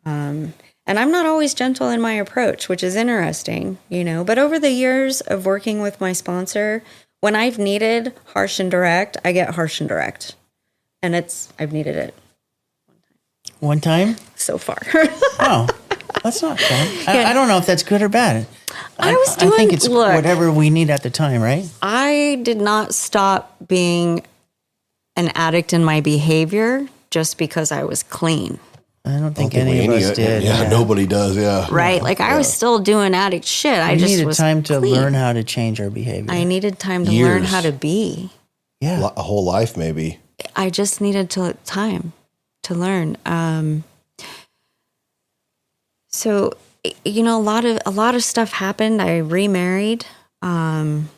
And I'm not always gentle in my approach, which is interesting, But over the years of working with my sponsor, when I've needed harsh and direct, I get harsh and direct. And I've needed it One time? so far. Oh, that's not bad. I don't know if that's good or bad. I I think it's whatever we need at the time, right? I did not stop being an addict in my behavior just because I was clean. I don't think any of us did. Yeah, nobody does. Yeah. Right? Like I was still doing addict shit. I We just needed was time to clean. learn how to change our behavior. I needed time to Years. learn how to be. Yeah. A whole life, maybe. I just needed time to learn. So, you know, a lot of stuff happened. I remarried. And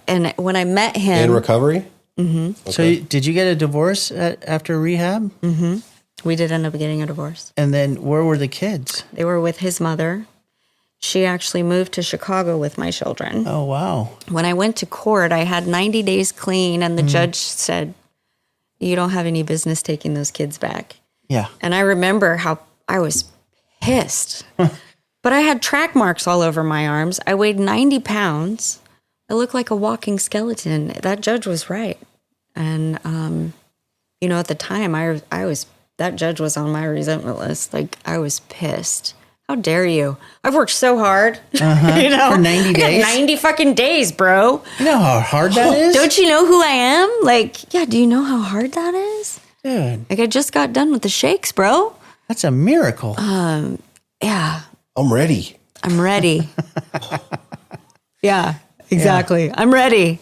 when I met him, In recovery? Mm-hmm. So did you get a divorce after rehab? Mm-hmm. We did end up getting a divorce. And then where were the kids? They were with his mother. She actually moved to Chicago with my children. Oh, wow. When I went to court, I had 90 days clean, and the judge said, "You don't have any business taking those kids back." Yeah. And I remember how I was pissed. But I had track marks all over my arms. I weighed 90 pounds. I looked like a walking skeleton. That judge was right. And, you know, at the time, I was, that judge was on my resentment list. Like, I was pissed. How dare you? I've worked so hard. You know, For 90 days? 90 fucking days, bro. You know how hard that is? Don't you know who I am? Like, yeah, do you know how hard that is? Dude, Like, I just got done with the shakes, bro. that's a miracle. Yeah, I'm ready. I'm ready. Yeah, exactly. I'm ready.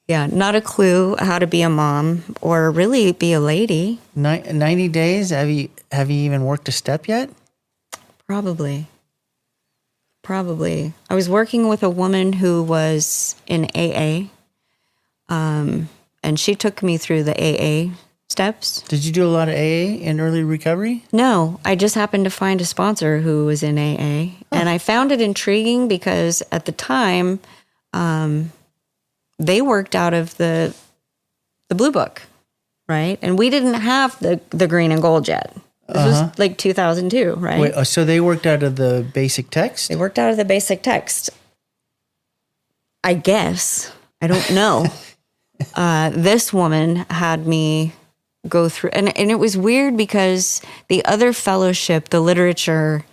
Yeah, not a clue how to be a mom or really be a lady. 90 days? Have you even worked a step yet? Probably. I was working with a woman who was in AA, and she took me through the AA steps. Did you do a lot of AA in early recovery? No, I just happened to find a sponsor who was in AA, and I found it intriguing because at the time, they worked out of the Blue Book, right? And we didn't have the green and gold yet. This was like 2002, right? Wait, so they worked out of the basic text? They worked out of the basic text. I guess. I don't know. This woman had me go through, and it was weird because the other fellowship, the literature,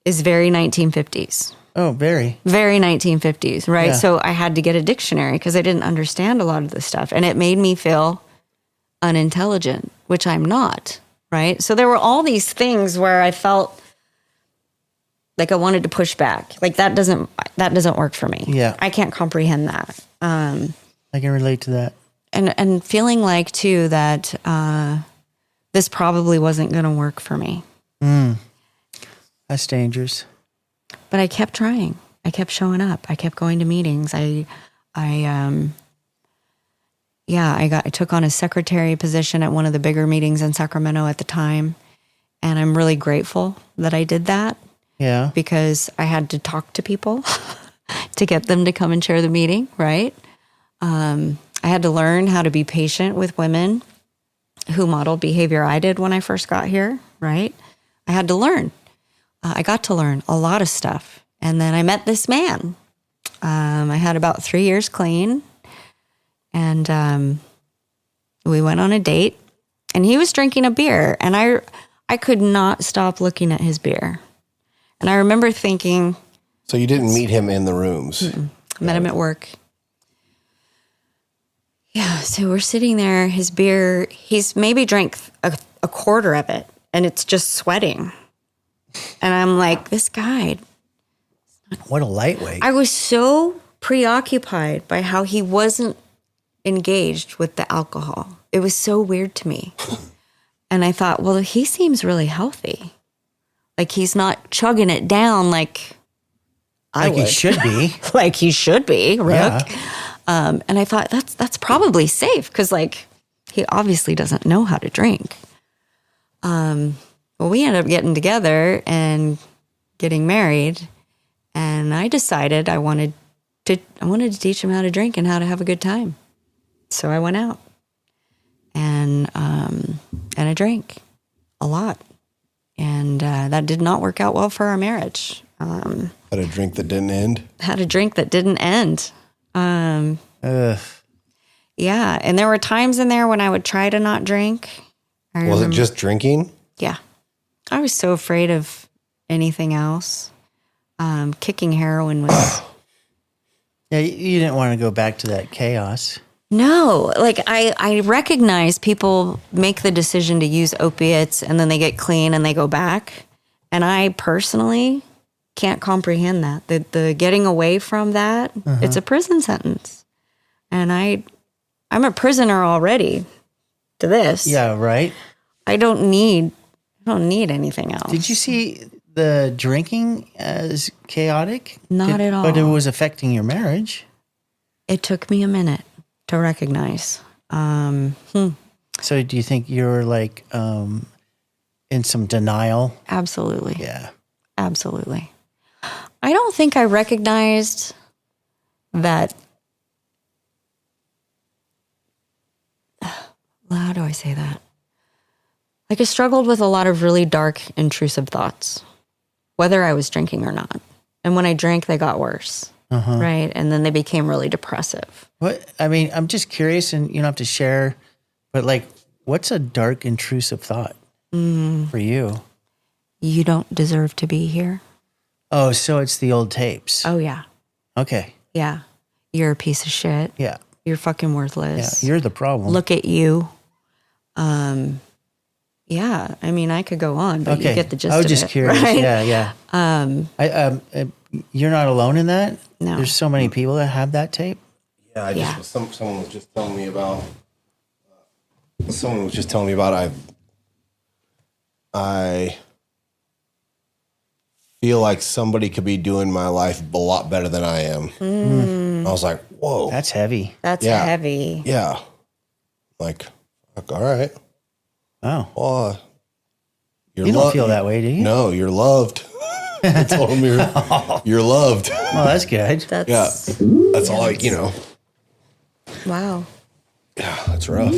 is very 1950s. Oh, very. Very 1950s, right? Yeah. So I had to get a dictionary because I didn't understand a lot of this stuff. And it made me feel unintelligent, which I'm not, right? So there were all these things where I felt like I wanted to push back. Like that doesn't work for me. Yeah. I can't comprehend that. I can relate to that. And feeling like too that this probably wasn't going to work for me. That's dangerous. But I kept trying. I kept showing up. I kept going to meetings. I took on a secretary position at one of the bigger meetings in Sacramento at the time. And I'm really grateful that I did that Yeah. because I had to talk to people to get them to come and share the meeting, right? I had to learn how to be patient with women who modeled behavior I did when I first got here, right? I had to learn. I got to learn a lot of stuff. And then I met this man. I had about 3 years clean. And we went on a date. And he was drinking a beer. And I could not stop looking at his beer. And I remember thinking... So you didn't meet him in the rooms? Met him at work. Yeah, so we're sitting there. His beer, he's maybe drank a quarter of it. And it's just sweating. And I'm like, this guy... What a lightweight. I was so preoccupied by how he wasn't engaged with the alcohol. It was so weird to me. And I thought, well, he seems really healthy. Like he's not chugging it down like I would. He should be. Like he should be, Rick. Yeah. And I thought that's probably safe because like he obviously doesn't know how to drink. Well, we ended up getting together and getting married. And I decided I wanted to teach him how to drink and how to have a good time. So I went out and I drank a lot. And that did not work out well for our marriage. Had a drink that didn't end? Had a drink that didn't end. Ugh. Yeah. And there were times in there when I would try to not drink. Was it just drinking? Yeah. I was so afraid of anything else. Kicking heroin was... Yeah, you didn't want to go back to that chaos. No, like I recognize people make the decision to use opiates and then they get clean and they go back. And I personally can't comprehend that. The getting away from that, it's a prison sentence. And I'm a prisoner already to this. Yeah, right. I don't need anything else. Did you see the drinking as chaotic? Not at all. But it was affecting your marriage. It took me a minute to recognize. So do you think you're like in some denial? Absolutely. Yeah. Absolutely. I don't think I recognized that. How do I say that? Like I struggled with a lot of really dark, intrusive thoughts, whether I was drinking or not. And when I drank, they got worse. Right. And then they became really depressive. What? I mean, I'm just curious, and you don't have to share, but like, what's a dark, intrusive thought for you? You don't deserve to be here. Oh, so it's the old tapes. Oh, yeah. Okay. Yeah. You're a piece of shit. Yeah. You're fucking worthless. Yeah. You're the problem. Look at you. Yeah. I mean, I could go on, but Okay. you get the gist I was of just it, curious. right? Yeah. You're not alone in that. No. There's so many people that have that tape. Yeah, Yeah. Someone was just telling me about. Someone was just telling me about. I feel like somebody could be doing my life a lot better than I am. I was like, whoa, That's heavy. That's Yeah. heavy. yeah. Like, all right. Oh, Well, you don't feel that way, do you? No, you're loved. I told him you're loved. Oh, that's good. That's That's all. wow. Yeah, that's rough.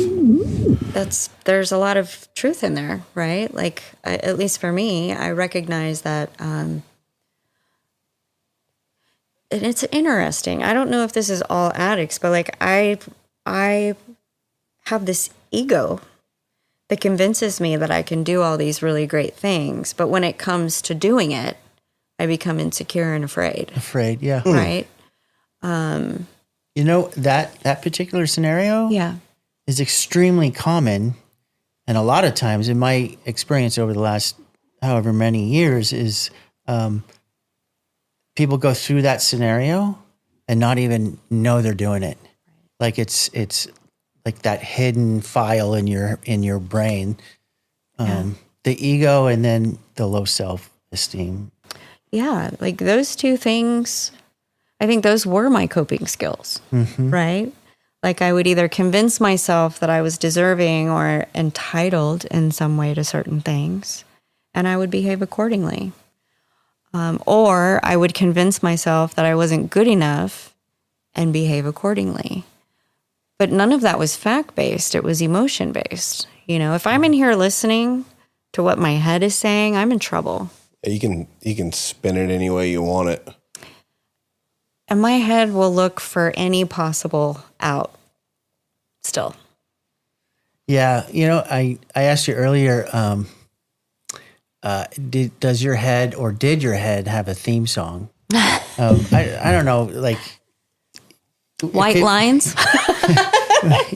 There's a lot of truth in there, right? Like, at least for me, I recognize that, and it's interesting. I don't know if this is all addicts, but like I have this ego that convinces me that I can do all these really great things, but when it comes to doing it, I become insecure and afraid. Afraid. Yeah. Right? You know, that particular scenario Yeah. is extremely common. And a lot of times, in my experience over the last however many years, is people go through that scenario and not even know they're doing it. Like it's like that hidden file in your brain, the ego, and then the low self-esteem. Yeah, like those two things, I think those were my coping skills, right? Like I would either convince myself that I was deserving or entitled in some way to certain things, and I would behave accordingly. Or I would convince myself that I wasn't good enough and behave accordingly. But none of that was fact-based. It was emotion-based. You know, if I'm in here listening to what my head is saying, I'm in trouble. You can spin it any way you want it. And my head will look for any possible out still. Yeah, you know, I asked you earlier, did your head have a theme song? I don't know, like White Lines.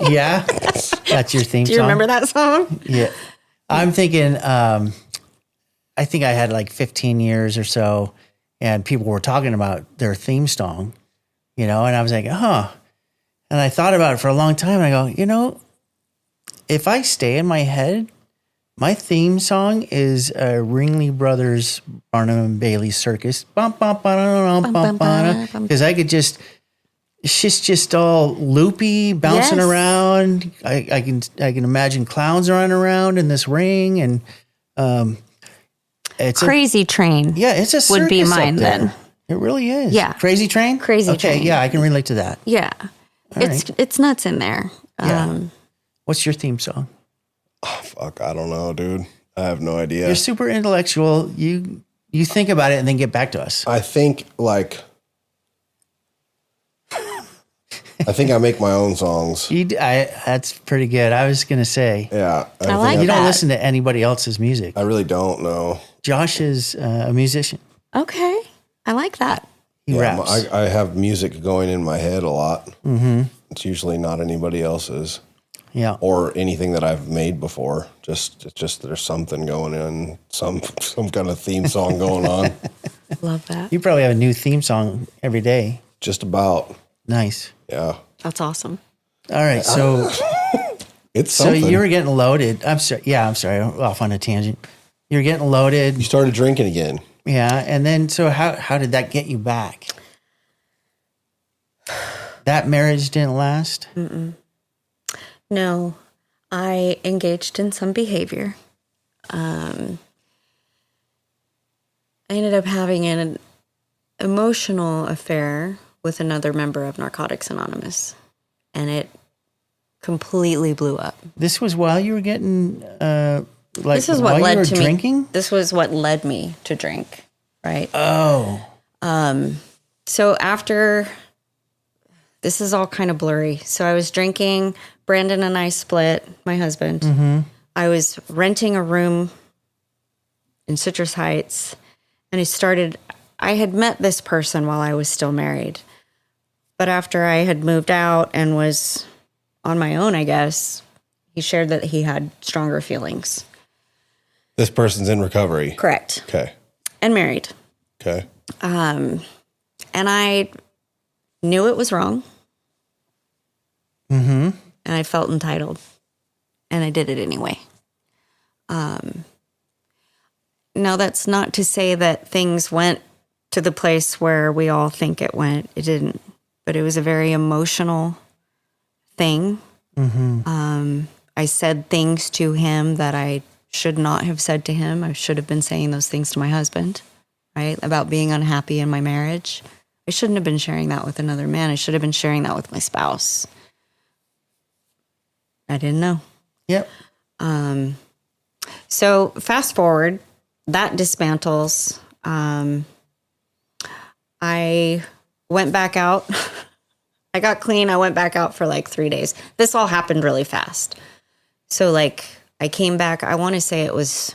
Yeah, that's your theme song. Do you remember that song? Yeah, I'm thinking. I think I had like 15 years or so, and people were talking about their theme song, you know, and I was like, huh. And I thought about it for a long time, and I go, you know, if I stay in my head, my theme song is Ringling Brothers, Barnum and Bailey Circus, because I could just. It's just all loopy, bouncing around. I can imagine clowns running around in this ring, and it's Crazy Train. Yeah, it's a circus would be up mine there. then. It really is. Yeah. Crazy Train. Crazy Train. Okay, yeah, I can relate to that. Yeah, it's nuts in there. Yeah. What's your theme song? Oh, fuck, I don't know, dude. I have no idea. You're super intellectual. You think about it and then get back to us. I think like I think I make my own songs. That's pretty good. I was going to say. Yeah. I like You don't that. listen to anybody else's music. I really don't know. Josh is a musician. Okay. I like that. He raps. I have music going in my head a lot. Mm-hmm. It's usually not anybody else's. Yeah. Or anything that I've made before. It's just there's something going in, some kind of theme song going on. Love that. You probably have a new theme song every day. Just about. Nice. Yeah. That's awesome. All right. So, It's so something. you were getting loaded. I'm sorry. Yeah, I'm sorry. I'm off on a tangent. You're getting loaded. You started drinking again. Yeah. And then, so how did that get you back? That marriage didn't last? No, I engaged in some behavior. I ended up having an emotional affair with another member of Narcotics Anonymous, and it completely blew up. This was while you were getting, This is while what you led were to drinking? me. This was what led me to drink, right? Oh. So after, this is all kind of blurry. So I was drinking. Brandon and I split, my husband. Mm-hmm. I was renting a room in Citrus Heights, and I had met this person while I was still married. But after I had moved out and was on my own, I guess, he shared that he had stronger feelings. This person's in recovery. Correct. Okay. And married. Okay. And I knew it was wrong. Mm-hmm. And I felt entitled. And I did it anyway. Now, that's not to say that things went to the place where we all think it went. It didn't. But it was a very emotional thing. Mm-hmm. I said things to him that I should not have said to him. I should have been saying those things to my husband, right? About being unhappy in my marriage. I shouldn't have been sharing that with another man. I should have been sharing that with my spouse. I didn't know. Yep. So fast forward, that dismantles. I went back out. I got clean. I went back out for like 3 days. This all happened really fast. So like I came back, I want to say it was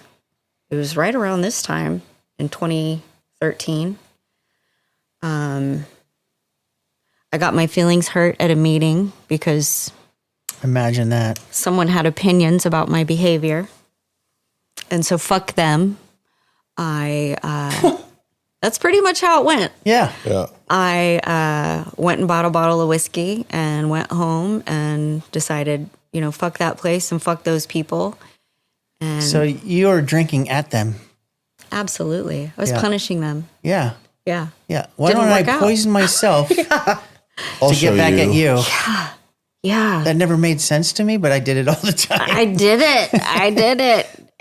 right around this time in 2013. I got my feelings hurt at a meeting because Imagine that. someone had opinions about my behavior. And so fuck them. That's pretty much how it went. Yeah. Yeah. I went and bought a bottle of whiskey and went home and decided, fuck that place and fuck those people. And So you were drinking at them. absolutely. I was Yeah. punishing them. Yeah. Yeah. Yeah. Why Didn't don't I work out. poison myself I'll to show get back at you? Yeah. That never made sense to me, but I did it all the time. I did it.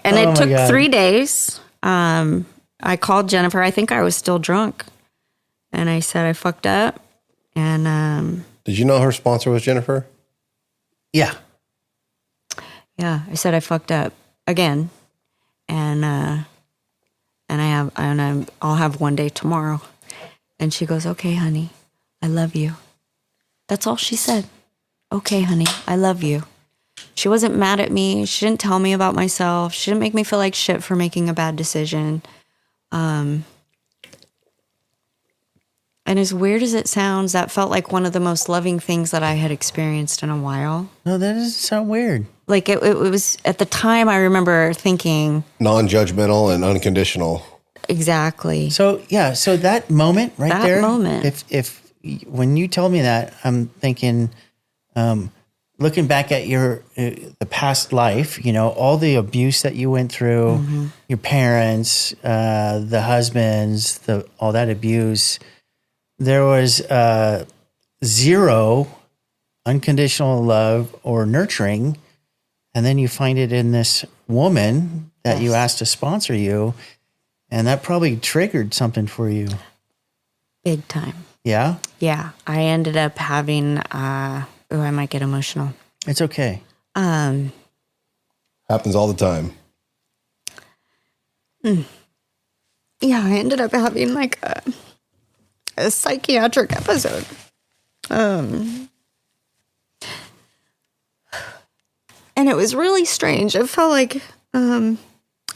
And Oh it my took God. 3 days. I called Jennifer. I think I was still drunk. And I said I fucked up. And Did you know her sponsor was Jennifer? Yeah. yeah, I said I fucked up again. And I'll have one day tomorrow. And she goes, "Okay, honey, I love you." That's all she said. "Okay, honey, I love you." She wasn't mad at me. She didn't tell me about myself. She didn't make me feel like shit for making a bad decision. And as weird as it sounds, that felt like one of the most loving things that I had experienced in a while. No, that doesn't sound weird. Like it was at the time, I remember thinking, Non-judgmental and unconditional. exactly. So yeah, so that moment right That there. moment. If when you told me that, I'm thinking, looking back at your the past life, all the abuse that you went through, Mm-hmm. your parents, the husbands, all that abuse. There was zero unconditional love or nurturing, and then you find it in this woman that you asked to sponsor you, and that probably triggered something for you. Big time. Yeah, Yeah. I ended up having, I might get emotional. it's okay. Happens all the time. Yeah, I ended up having like a psychiatric episode. And it was really strange. It felt like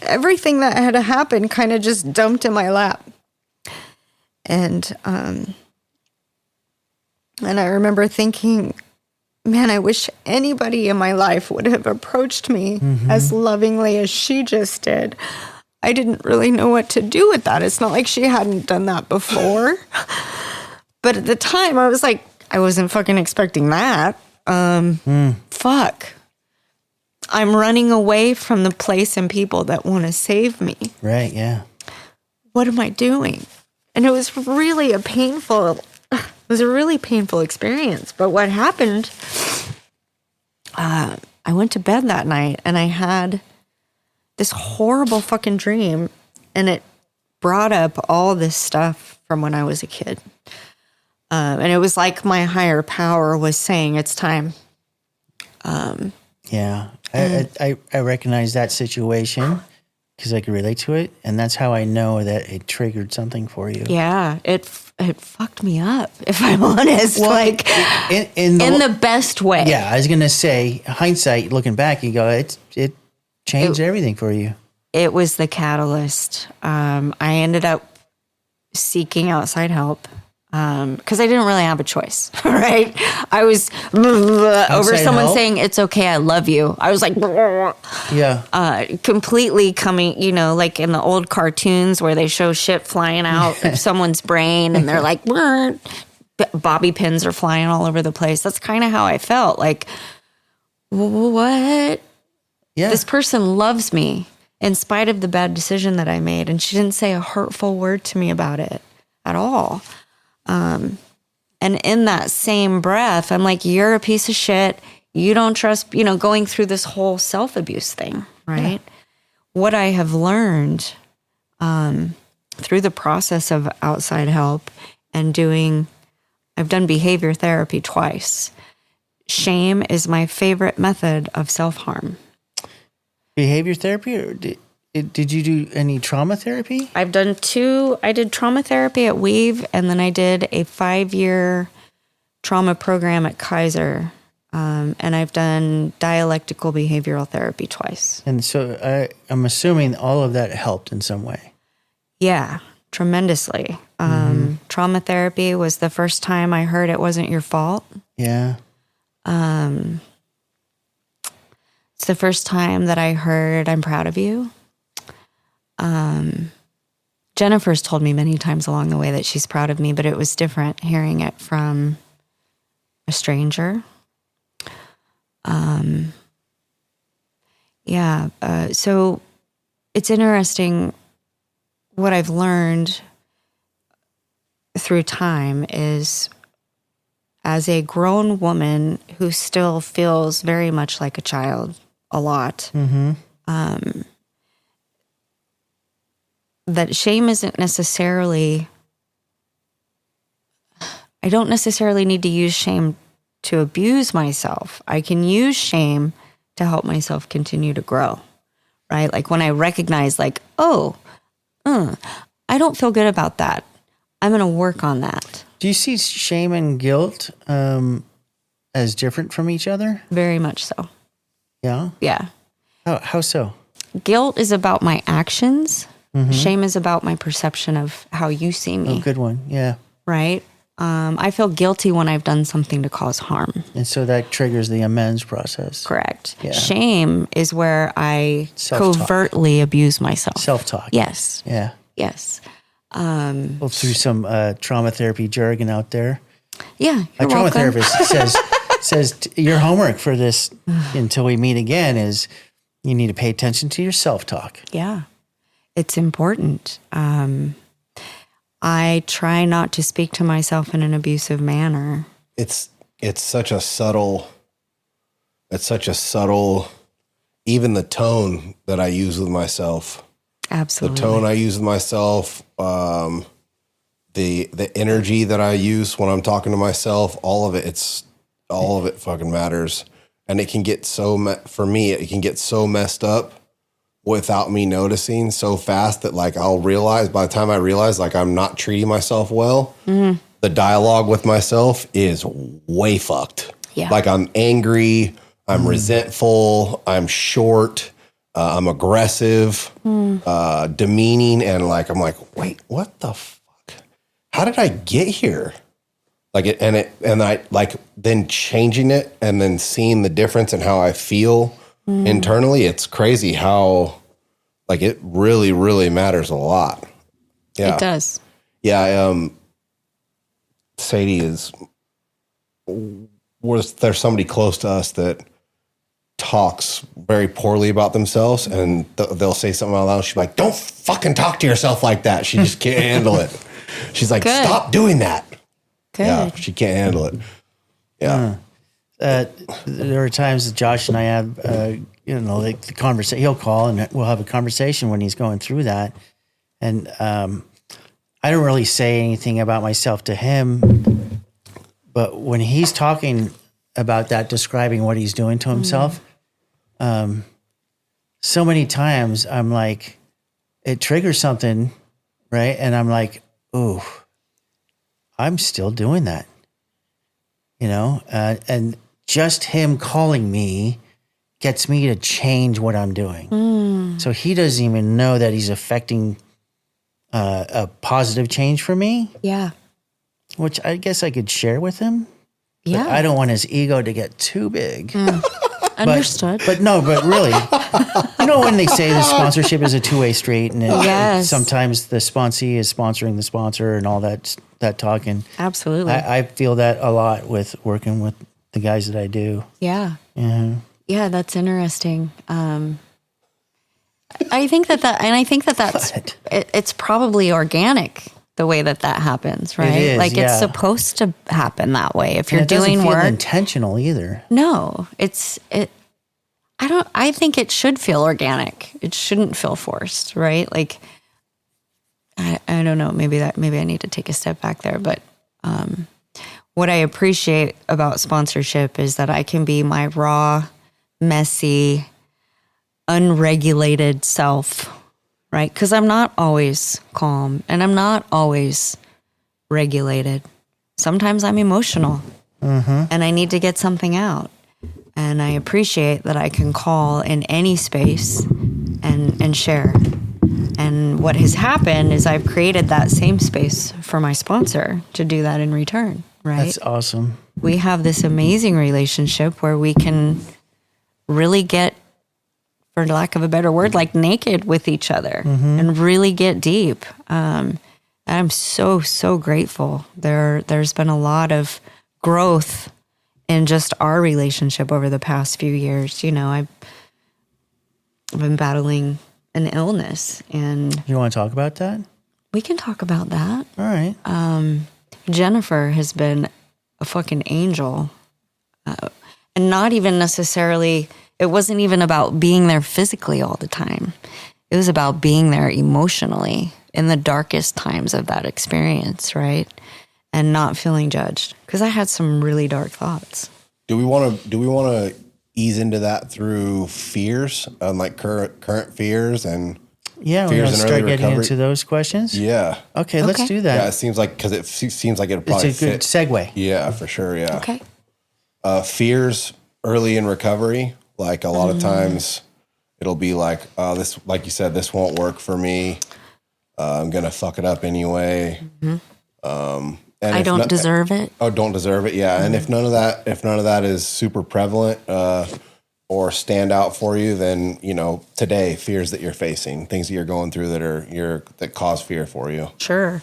everything that had happened kind of just dumped in my lap. And I remember thinking, man, I wish anybody in my life would have approached me as lovingly as she just did. I didn't really know what to do with that. It's not like she hadn't done that before. But at the time, I was like, I wasn't fucking expecting that. Fuck. I'm running away from the place and people that want to save me. Right, yeah. What am I doing? And it was really a painful experience. But what happened, I went to bed that night and I had this horrible fucking dream, and it brought up all this stuff from when I was a kid. And it was like my higher power was saying, it's time. Yeah. I recognize that situation because I could relate to it. And that's how I know that it triggered something for you. Yeah, it fucked me up, if I'm honest. Well, like in the best way. Yeah, I was going to say, hindsight, looking back, you go, it changed everything for you. It was the catalyst. I ended up seeking outside help because I didn't really have a choice, right? I was over someone saying, it's okay, I love you. I was like, completely coming, like in the old cartoons where they show shit flying out of someone's brain and they're like, bobby pins are flying all over the place. That's kind of how I felt. Like, what? Yeah. This person loves me in spite of the bad decision that I made. And she didn't say a hurtful word to me about it at all. And in that same breath, I'm like, you're a piece of shit. You don't trust, going through this whole self-abuse thing, right? Yeah. What I have learned through the process of outside help and I've done behavior therapy twice. Shame is my favorite method of self-harm. Behavior therapy, or did you do any trauma therapy? I've done 2. I did trauma therapy at Weave, and then I did a 5-year trauma program at Kaiser. And I've done dialectical behavioral therapy twice. And so I'm assuming all of that helped in some way. Yeah, tremendously. Trauma therapy was the first time I heard it wasn't your fault. Yeah. It's the first time that I heard, I'm proud of you. Jennifer's told me many times along the way that she's proud of me, but it was different hearing it from a stranger. So it's interesting. What I've learned through time is, as a grown woman who still feels very much like a child a lot, that shame isn't necessarily, I don't necessarily need to use shame to abuse myself. I can use shame to help myself continue to grow, right? Like when I recognize I don't feel good about that. I'm going to work on that. Do you see shame and guilt as different from each other? Very much so. Yeah? Yeah. How so? Guilt is about my actions. Shame is about my perception of how you see me. Oh, good one. Yeah. Right? I feel guilty when I've done something to cause harm. And so that triggers the amends process. Correct. Yeah. Shame is where I Self-talk. covertly abuse myself. Self-talk. Yes. Yeah. Yes. Well, through some trauma therapy jargon out there. Yeah. A trauma therapist says your homework for this until we meet again is you need to pay attention to your self-talk. Yeah. It's important. I try not to speak to myself in an abusive manner. It's such a subtle, even the tone that I use with myself. Absolutely. The tone I use with myself, the energy that I use when I'm talking to myself, all of it fucking matters. And it can get for me, it can get so messed up without me noticing so fast that I'll realize, by the time I realize I'm not treating myself well, the dialogue with myself is way fucked. Yeah. I'm angry, I'm resentful. I'm short. I'm aggressive, demeaning. And like, I'm like, wait, what the fuck? How did I get here? Like and I like then changing it and then seeing the difference in how I feel internally. It's crazy how like it really, really matters a lot. Yeah. It does. Yeah. Sadie there's somebody close to us that talks very poorly about themselves, and they'll say something out loud. She's like, don't fucking talk to yourself like that. She just can't handle it. She's like, Good. stop doing that. Good. Yeah, she can't handle it. Yeah. There are times that Josh and I have, like the conversation. He'll call and we'll have a conversation when he's going through that. And I don't really say anything about myself to him, but when he's talking about that, describing what he's doing to himself, so many times I'm like, it triggers something, right? And I'm like, ooh, I'm still doing that, and just him calling me gets me to change what I'm doing. So he doesn't even know that he's affecting a positive change for me, Yeah. which I guess I could share with him. Yeah. But I don't want his ego to get too big. Understood. But really, when they say the sponsorship is a two-way street, and Yes. sometimes the sponsee is sponsoring the sponsor and all that talking. Absolutely. I feel that a lot with working with the guys that I do. Yeah. Yeah. Yeah, that's interesting. I think that's But- it's probably organic the way that happens, right? is, like yeah. it's supposed to happen that way. If And you're it doesn't doing feel work, intentional either. no, I think it should feel organic. It shouldn't feel forced, right? Like I don't know, maybe I need to take a step back there, but what I appreciate about sponsorship is that I can be my raw, messy, unregulated self, right? Because I'm not always calm and I'm not always regulated. Sometimes I'm emotional and I need to get something out. And I appreciate that I can call in any space and share. And what has happened is I've created that same space for my sponsor to do that in return, right? That's awesome. We have this amazing relationship where we can really get, for lack of a better word, like naked with each other and really get deep. And I'm so, so grateful. There's been a lot of growth in just our relationship over the past few years. I've been battling an illness, and You want to talk about that? we can talk about that. All right. Jennifer has been a fucking angel. And not even necessarily, it wasn't even about being there physically all the time. It was about being there emotionally in the darkest times of that experience, right? And not feeling judged, because I had some really dark thoughts. Do we want to ease into that through fears, like current fears and Yeah, we're fears going to and start early getting recovery? into those questions. Yeah. Okay, let's Okay. do Yeah, that. it seems like, because it seems like it'll probably It's a good fit. segue. Yeah, for sure. Yeah. Okay. Fears early in recovery, like a lot of times it'll be like, this, like you said, this won't work for me. I'm going to fuck it up anyway. And I if don't not- deserve it. Oh, don't deserve it. Yeah. And if none of that is super prevalent, or stand out for you, then, today fears that you're facing, things that you're going through that cause fear for you. Sure.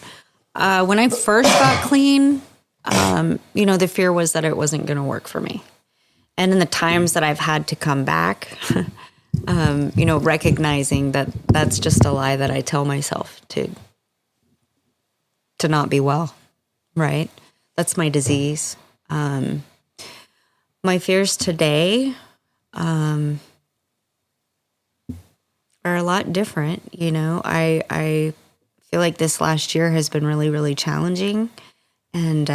When I first got clean, the fear was that it wasn't going to work for me. And in the times that I've had to come back, recognizing that that's just a lie that I tell myself to not be well, right? That's my disease. My fears today are a lot different. I feel like this last year has been really, really challenging. And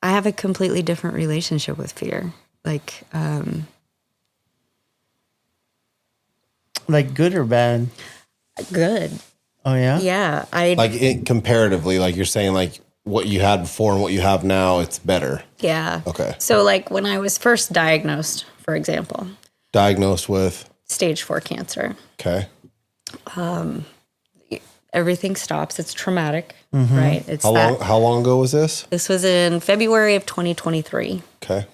I have a completely different relationship with fear. Like Good or bad? good. Oh, yeah? Yeah. Like comparatively, like you're saying, like what you had before and what you have now, it's better. Yeah. Okay. So like when I was first diagnosed, for example, Diagnosed with? stage 4 cancer, Okay. everything stops. It's traumatic, right? It's How long ago was this? This was in February of 2023. Okay.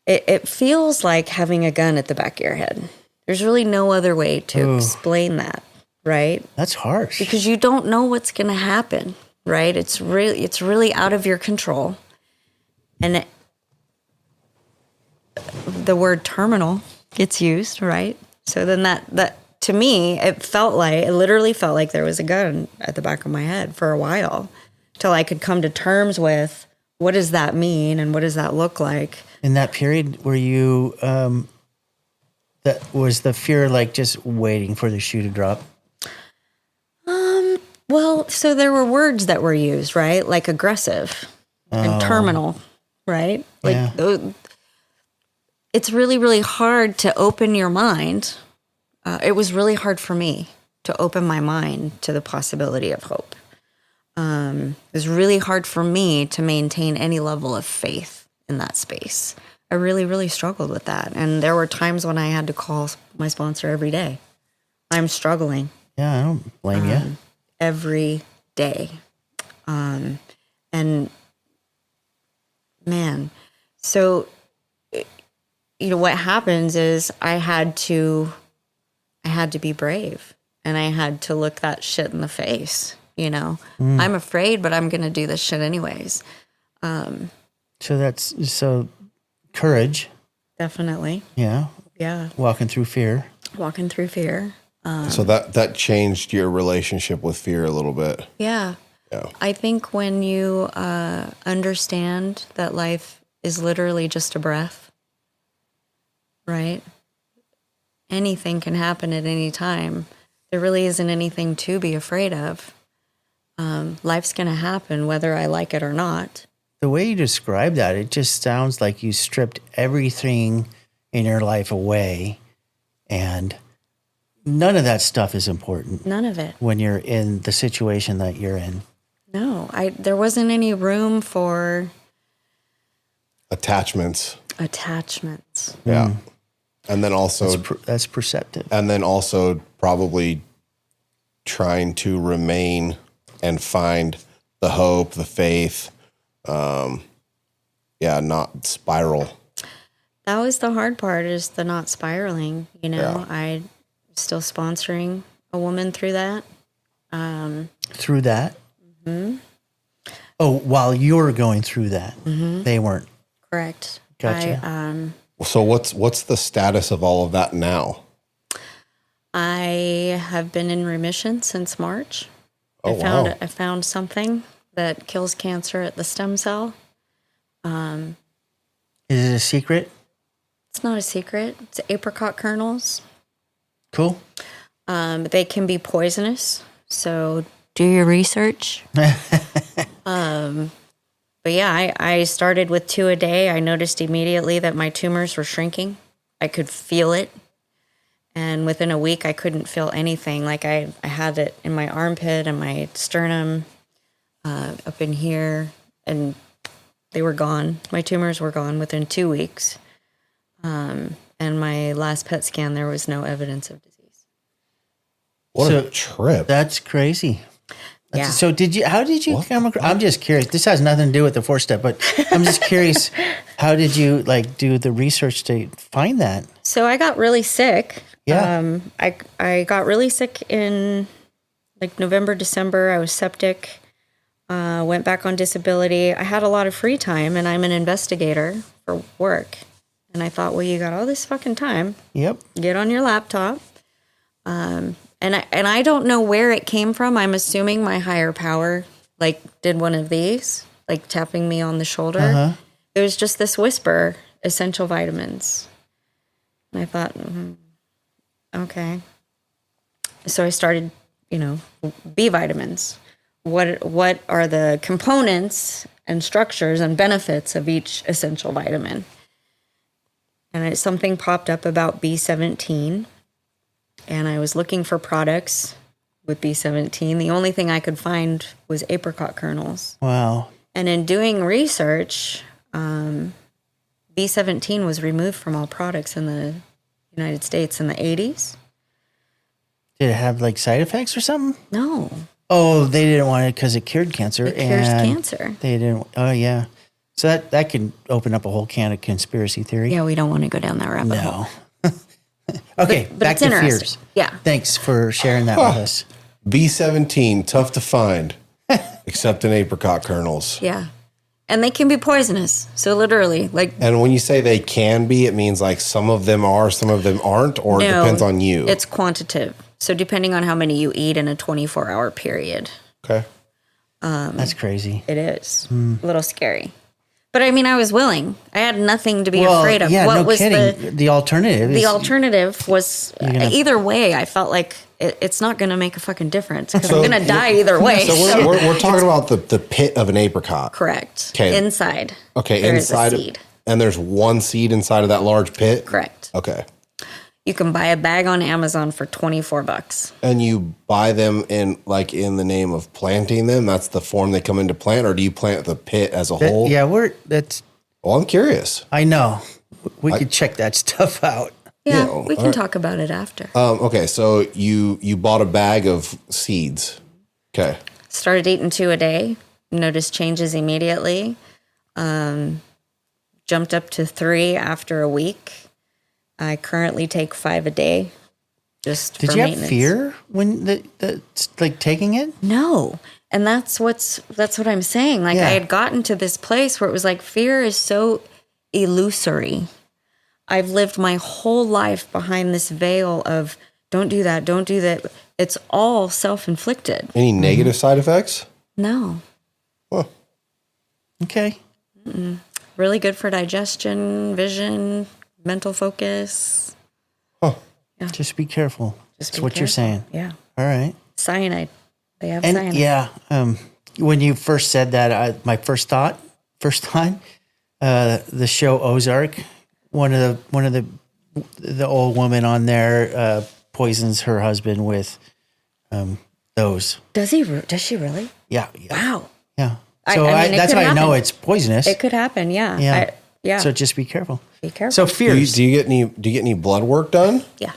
It feels like having a gun at the back of your head. There's really no other way to explain that, right? That's harsh. Because you don't know what's going to happen, right? It's really out of your control. And the word terminal gets used, right? So then that to me, it literally felt like there was a gun at the back of my head for a while till I could come to terms with what does that mean and what does that look like? In that period, were you, that was the fear like just waiting for the shoe to drop? Well, so there were words that were used, right? Like aggressive and terminal, right? Like Yeah. it's really, really hard to open your mind. It was really hard for me to open my mind to the possibility of hope. It was really hard for me to maintain any level of faith in that space. I really, really struggled with that. And there were times when I had to call my sponsor every day. I'm struggling. Yeah, I don't blame you. Every day. And man, so, what happens is I had to be brave and I had to look that shit in the face. I'm afraid, but I'm going to do this shit anyways. So courage. Definitely. Yeah. Yeah. Walking through fear. Walking through fear. So that changed your relationship with fear a little bit. Yeah. Yeah. I think when you understand that life is literally just a breath, right? Anything can happen at any time. There really isn't anything to be afraid of. Life's going to happen whether I like it or not. The way you describe that, it just sounds like you stripped everything in your life away, and none of that stuff is important None of it. when you're in the situation that you're in. No, there wasn't any room for Attachments. Yeah. And then also, That's perceptive. and then also probably trying to remain and find the hope, the faith, not spiral. That was the hard part, is the not spiraling. Yeah. I'm still sponsoring a woman through that. Through that? Mm-hmm. Oh, while you were going through that, they weren't. Correct. Gotcha. So what's the status of all of that now? I have been in remission since March. Oh, wow. I found something that kills cancer at the stem cell. Is it a secret? It's not a secret. It's apricot kernels. Cool. They can be poisonous, so do your research. But yeah, I started with 2 a day. I noticed immediately that my tumors were shrinking. I could feel it. And within a week, I couldn't feel anything. Like I had it in my armpit and my sternum, up in here, and they were gone. My tumors were gone within 2 weeks. And my last PET scan, there was no evidence of disease. What a trip. That's crazy. Yeah. So how did you come across? I'm just curious. This has nothing to do with the 4-step, but I'm just curious. How did you do the research to find that? So I got really sick. Yeah. I got really sick in November, December. I was septic. Went back on disability. I had a lot of free time, and I'm an investigator for work. And I thought, well, you got all this fucking time. Yep. Get on your laptop. And I don't know where it came from. I'm assuming my higher power did one of these, tapping me on the shoulder. Uh-huh. It was just this whisper, essential vitamins. And I thought, okay. So I started, B vitamins. What are the components and structures and benefits of each essential vitamin? And something popped up about B17. And I was looking for products with B17. The only thing I could find was apricot kernels. Wow. And in doing research, B17 was removed from all products in the United States in the 80s. Did it have like side effects or something? No, Oh, they didn't want it because it cured cancer. it cures and cancer. They didn't. Oh, yeah. So that could open up a whole can of conspiracy theory. Yeah, we don't want to go down that rabbit hole. No. Okay, But back it's to interesting. fears. Yeah. Thanks for sharing that with us. B17, tough to find, except in apricot kernels. Yeah. And they can be poisonous. So literally, like, And when you say they can be, it means like some of them are, some of them aren't, or it no, depends on you. It's quantitative. So depending on how many you eat in a 24-hour period, Okay. That's crazy. it is a little scary. But I mean, I was willing. I had nothing to be afraid of. Yeah, What no was kidding. The alternative is the alternative was gonna- either way. I felt like it's not going to make a fucking difference because I'm going to die either way. So we're talking about the pit of an apricot. Correct. 'Kay. Inside. Okay, there is inside a of- seed. and there's one seed inside of that large pit? Correct. Okay. You can buy a bag on Amazon for $24. And you buy them in the name of planting them? That's the form they come into plant, or do you plant the pit as a whole? yeah, that's. Well, I'm curious. I know. We could check that stuff out. Yeah, Yeah, we can alright. talk about it after. Okay, so you bought a bag of seeds. Okay. Started eating 2 a day. Noticed changes immediately. Jumped up to 3 after a week. I currently take 5 a day. Just Did for you have maintenance. fear when like taking it? No. And that's what I'm saying. Like Yeah. I had gotten to this place where it was like fear is so illusory. I've lived my whole life behind this veil of don't do that, don't do that. It's all self-inflicted. Any negative side effects? No. Well, Okay. Really good for digestion, vision, mental focus. Just be careful. Just That's be what you're careful. saying. Yeah. All right. Cyanide. They have And cyanide. yeah, when you first said that, my first time, the show Ozark, one of the old woman on there poisons her husband with those. Does she really? Yeah. Wow. Yeah. I So mean, it that's could how I know happen. it's poisonous. It could happen. Yeah. Yeah. Yeah. So just be careful. be careful. So do fears. you get any blood work done? yeah.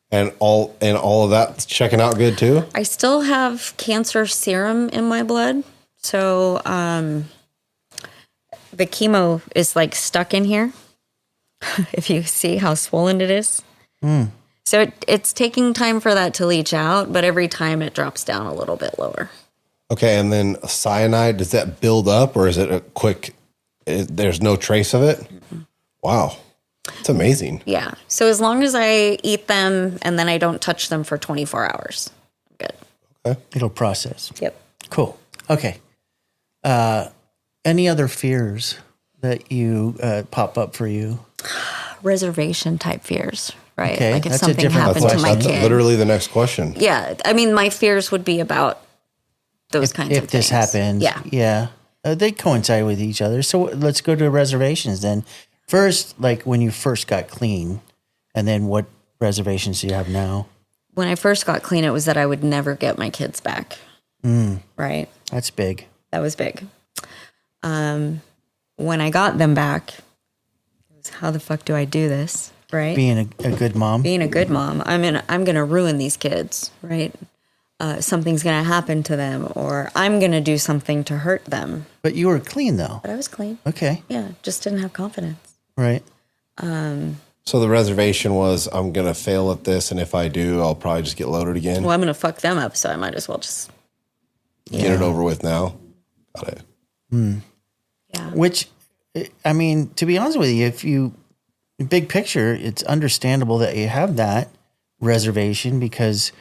And all of that's checking out good too? I still have cancer serum in my blood. So the chemo is like stuck in here. If you see how swollen it is. So it's taking time for that to leach out, but every time it drops down a little bit lower. Okay, and then cyanide, does that build up or is it a quick, there's no trace of it? Wow. It's amazing. Yeah. So as long as I eat them and then I don't touch them for 24 hours, I'm good. It'll process. Yep. Cool. Okay. Any other fears that you pop up for you? Reservation type fears, right? Okay, Like if that's a something different happened to question. my That's kid. literally the next question. Yeah. I mean, my fears would be about those kinds of If things. this happens, Yeah. they coincide with each other. So let's go to reservations then. First, like when you first got clean, and then what reservations do you have now? When I first got clean, it was that I would never get my kids back. Right. That's big. That was big. When I got them back, it was how the fuck do I do this? Right. Being a good mom. Being a good mom. I'm going to ruin these kids. Right. Something's going to happen to them, or I'm going to do something to hurt them. But you were clean though. But I was clean. Okay. Yeah. Just didn't have confidence. Right. So the reservation was, I'm going to fail at this, and if I do, I'll probably just get loaded again. Well, I'm going to fuck them up, so I might as well just. Get it over with now. Got it. Yeah. Which, I mean, to be honest with you, if you, big picture, it's understandable that you have that reservation because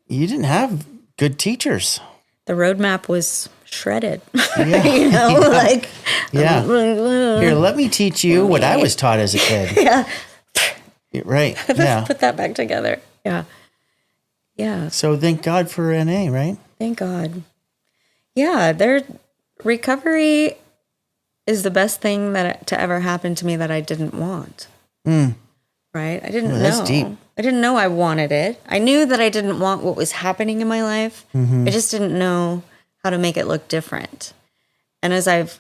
you didn't have good teachers. The roadmap was shredded. Yeah. You know, like. Yeah. Here, let me teach you what I was taught as a kid. Yeah. Right. Yeah. Put that back together. Yeah. Yeah. So thank God for NA, right? Thank God. Yeah. Their recovery is the best thing to ever happen to me that I didn't want. right? I didn't know. That's deep. I didn't know I wanted it. I knew that I didn't want what was happening in my life. I just didn't know how to make it look different. And as I've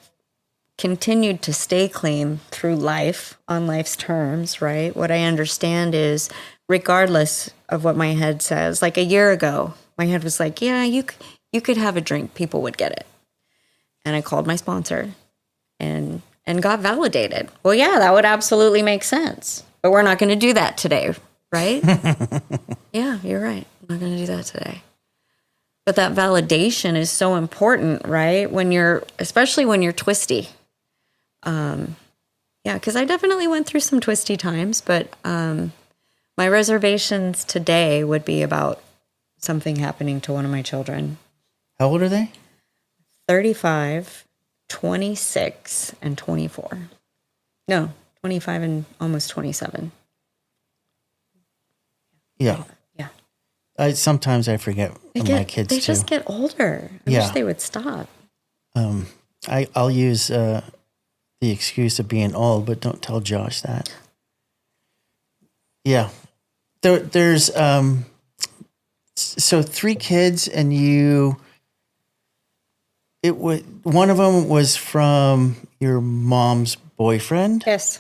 continued to stay clean through life on life's terms, right? What I understand is regardless of what my head says, like a year ago, my head was like, yeah, you could have a drink. People would get it. And I called my sponsor and got validated. Well, yeah, that would absolutely make sense. But we're not going to do that today, right? Yeah, you're right. I'm not going to do that today. But that validation is so important, right? Especially when you're twisty. Yeah, because I definitely went through some twisty times, but my reservations today would be about something happening to one of my children. How old are they? 35, 26, and 24. No, 25 and almost 27. Yeah. Yeah. Sometimes I forget my kids They too. just get older. I wish they would stop. I'll use the excuse of being old, but don't tell Josh that. Yeah. There's so 3 kids, and one of them was from your mom's boyfriend. Yes.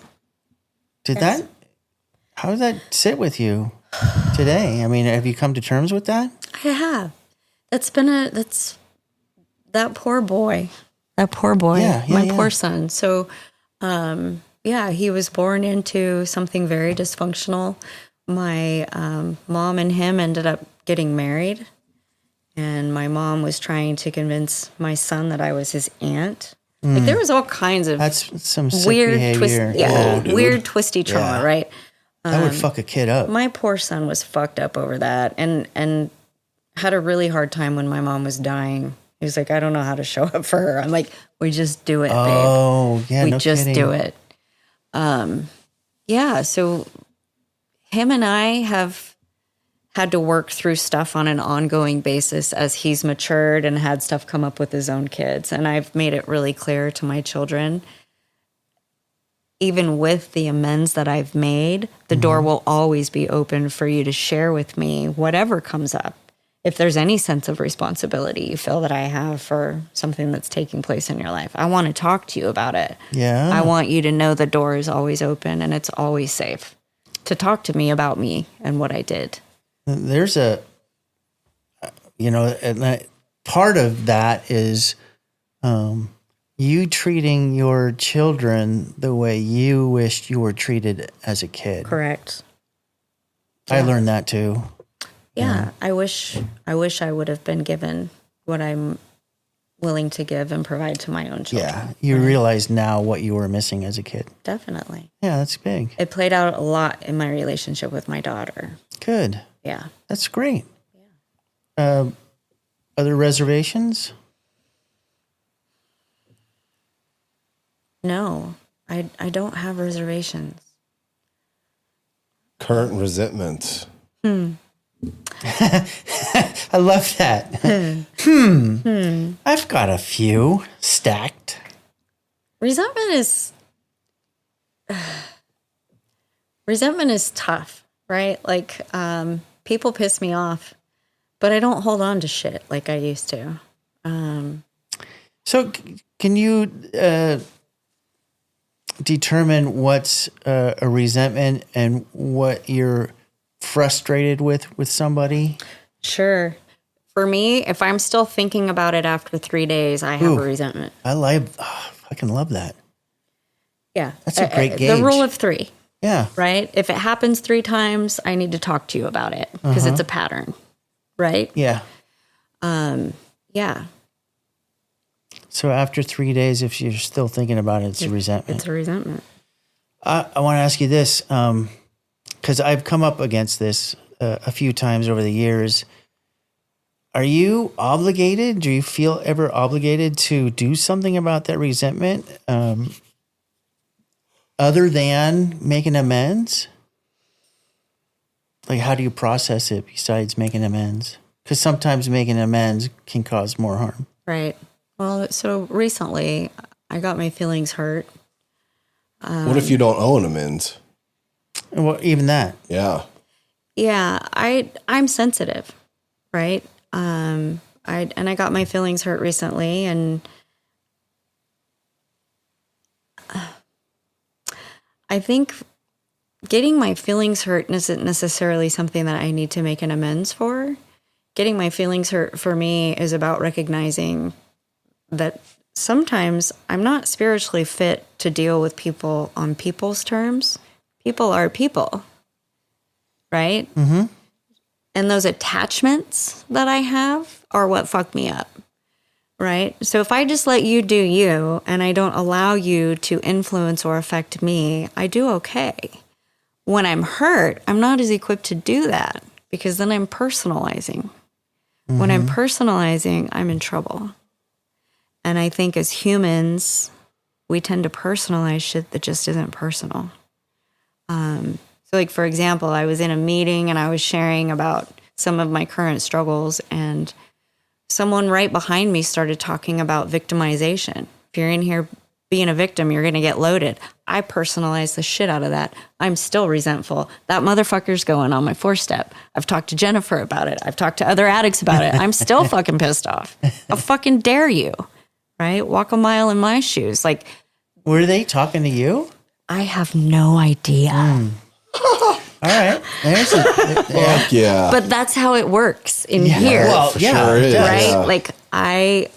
How did that sit with you today? I mean, have you come to terms with that? I have. That's that poor boy. That poor boy. My poor son. So, he was born into something very dysfunctional. My mom and him ended up getting married, and my mom was trying to convince my son that I was his aunt. Like there was all kinds of That's some sick weird behavior. weird twisty trauma, right? That would fuck a kid up. My poor son was fucked up over that, and had a really hard time when my mom was dying. He was like, I don't know how to show up for her. I'm like, we just do it, babe. Oh, yeah, we no just kidding. do it. So him and I have had to work through stuff on an ongoing basis as he's matured and had stuff come up with his own kids. And I've made it really clear to my children, even with the amends that I've made, the door will always be open for you to share with me whatever comes up. If there's any sense of responsibility you feel that I have for something that's taking place in your life, I want to talk to you about it. Yeah. I want you to know the door is always open and it's always safe to talk to me about me and what I did. There's part of that is you treating your children the way you wished you were treated as a kid. Correct. I learned that too. Yeah. I wish I would have been given what I'm willing to give and provide to my own children. Yeah. You realize now what you were missing as a kid. Definitely. Yeah, that's big. It played out a lot in my relationship with my daughter. Good. Yeah. That's great. Yeah. Other reservations? No, I don't have reservations. Current resentment. I love that. I've got a few stacked. Resentment is tough, right? Like, people piss me off, but I don't hold on to shit like I used to. So can you determine what's a resentment and what you're frustrated with somebody? Sure. For me, if I'm still thinking about it after 3 days, I have a resentment. I fucking love that. Yeah. That's a great gauge. The rule of 3. Yeah. Right? If it happens 3 times, I need to talk to you about it because it's a pattern. Right? Yeah. Yeah. So after 3 days, if you're still thinking about it, it's a resentment. It's a resentment. I want to ask you this, because I've come up against this a few times over the years. Are you obligated? Do you feel ever obligated to do something about that resentment other than making amends? Like, how do you process it besides making amends? Because sometimes making amends can cause more harm. Right. Well, so recently I got my feelings hurt. What if you don't owe an amends? Well, even that. Yeah. Yeah, I'm sensitive, right? I got my feelings hurt recently, and I think getting my feelings hurt isn't necessarily something that I need to make an amends for. Getting my feelings hurt for me is about recognizing that sometimes I'm not spiritually fit to deal with people on people's terms. People are people, right? Mm-hmm. And those attachments that I have are what fuck me up, right? So if I just let you do you and I don't allow you to influence or affect me, I do okay. When I'm hurt, I'm not as equipped to do that because then I'm personalizing. Mm-hmm. When I'm personalizing, I'm in trouble. And I think as humans, we tend to personalize shit that just isn't personal. So like, for example, I was in a meeting and I was sharing about some of my current struggles, and someone right behind me started talking about victimization. If you're in here being a victim, you're going to get loaded. I personalized the shit out of that. I'm still resentful. That motherfucker's going on my 4-step. I've talked to Jennifer about it. I've talked to other addicts about it. I'm still fucking pissed off. How fucking dare you, right? Walk a mile in my shoes. Like, were they talking to you? I have no idea. All right. There's Yeah. But that's how it works in here. Well, Sure is. Right? Yeah. Like I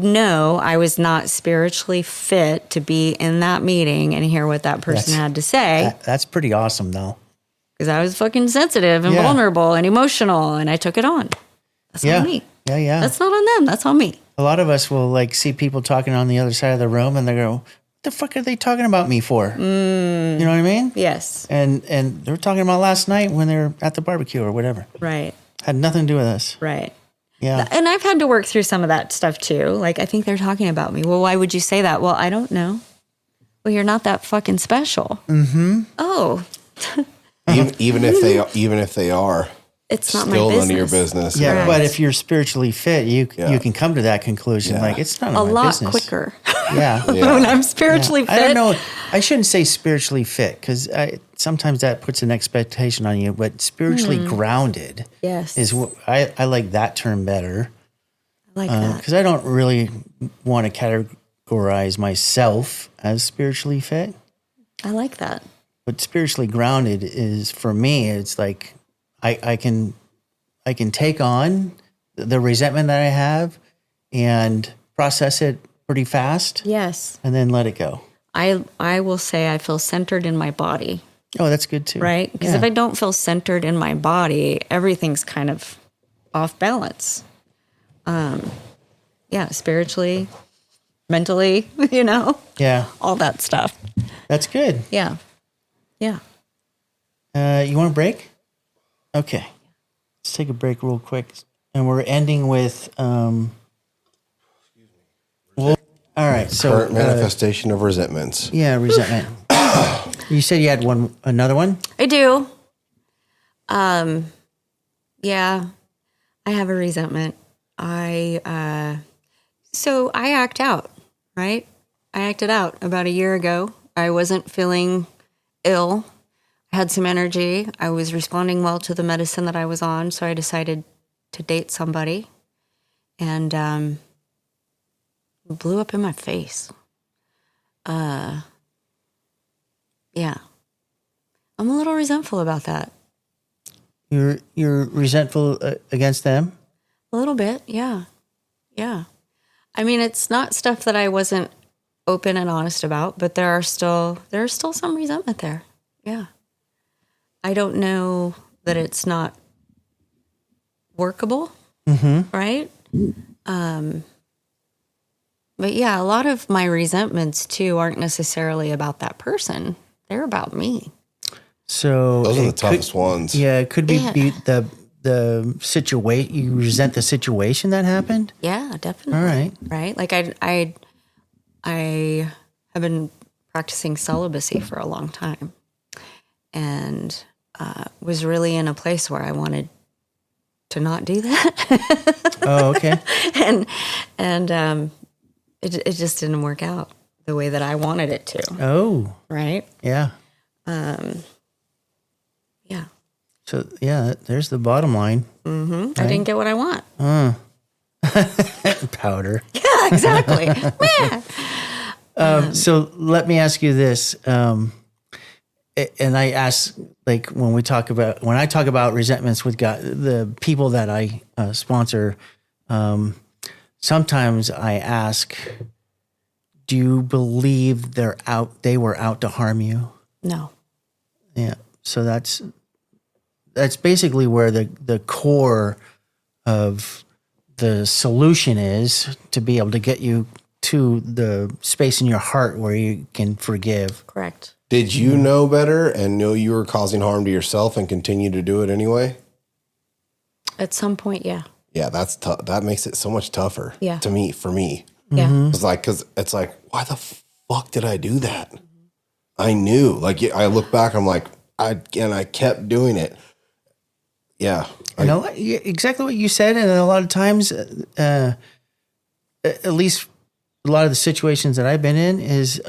know I was not spiritually fit to be in that meeting and hear what that person had to say, that's pretty awesome, though. because I was fucking sensitive and Yeah. vulnerable and emotional, and I took it on. That's on me. Yeah. That's not on them. That's on me. A lot of us will like see people talking on the other side of the room, and they go, "What the fuck are they talking about me for?" You know what I mean? Yes. And they were talking about last night when they were at the barbecue or whatever. Right. Had nothing to do with us. Right. Yeah. And I've had to work through some of that stuff too. Like, I think they're talking about me. Well, why would you say that? Well, I don't know. Well, you're not that fucking special. Mm-hmm. Oh, even if they are, it's not my still business. none of your business. Yeah, Correct. but if you're spiritually fit, you Yeah. can come to that conclusion. Yeah. Like, it's not A my lot business. quicker. Yeah. When I'm spiritually fit. I don't know. I shouldn't say spiritually fit because sometimes that puts an expectation on you. But spiritually grounded, Yes. is I like that term better I like that. because I don't really want to categorize myself as spiritually fit. I like that. But spiritually grounded is, for me, it's like I can take on the resentment that I have and process it pretty fast. Yes. And then let it go. I will say I feel centered in my body, Oh, that's good too. right? Because Yeah. if I don't feel centered in my body, everything's kind of off balance. Yeah, spiritually, mentally, Yeah, all that stuff. that's good. Yeah. Yeah. You want a break? Okay. Let's take a break real quick. And we're ending with, all right. So, Current manifestation of resentments. yeah, resentment. You said you had another one? I do. Yeah, I have a resentment. So I act out, right? I acted out about a year ago. I wasn't feeling ill. I had some energy. I was responding well to the medicine that I was on. So I decided to date somebody, and blew up in my face. Yeah. I'm a little resentful about that. You're resentful against them? A little bit, yeah. Yeah. I mean, it's not stuff that I wasn't open and honest about, but there's still some resentment there. Yeah. I don't know that it's not workable, right? But yeah, a lot of my resentments too aren't necessarily about that person. They're about me. So Those are the it toughest ones. Yeah, it could be Yeah. the situation. You resent the situation that happened. Yeah, definitely. All right. Right? Like I have been practicing celibacy for a long time, and was really in a place where I wanted to not do that. Oh, okay. and it just didn't work out the way that I wanted it to. Oh, Right? yeah. So yeah, there's the bottom line. I didn't get what I want. Powder. Yeah, exactly. Man. So let me ask you this. And I ask, like, when I talk about resentments with God, the people that I sponsor, sometimes I ask, do you believe they were out to harm you? No. Yeah. So that's basically where the core of the solution is, to be able to get you to the space in your heart where you can forgive. Correct. Did you know better and know you were causing harm to yourself and continue to do it anyway? At some point, yeah. Yeah, that's tough. That makes it so much tougher Yeah. for me. Yeah. It's like, because it's like, why the fuck did I do that? I knew. Like, I look back, I'm like, I kept doing it. Yeah. Exactly what you said. And a lot of times, at least a lot of the situations that I've been in is,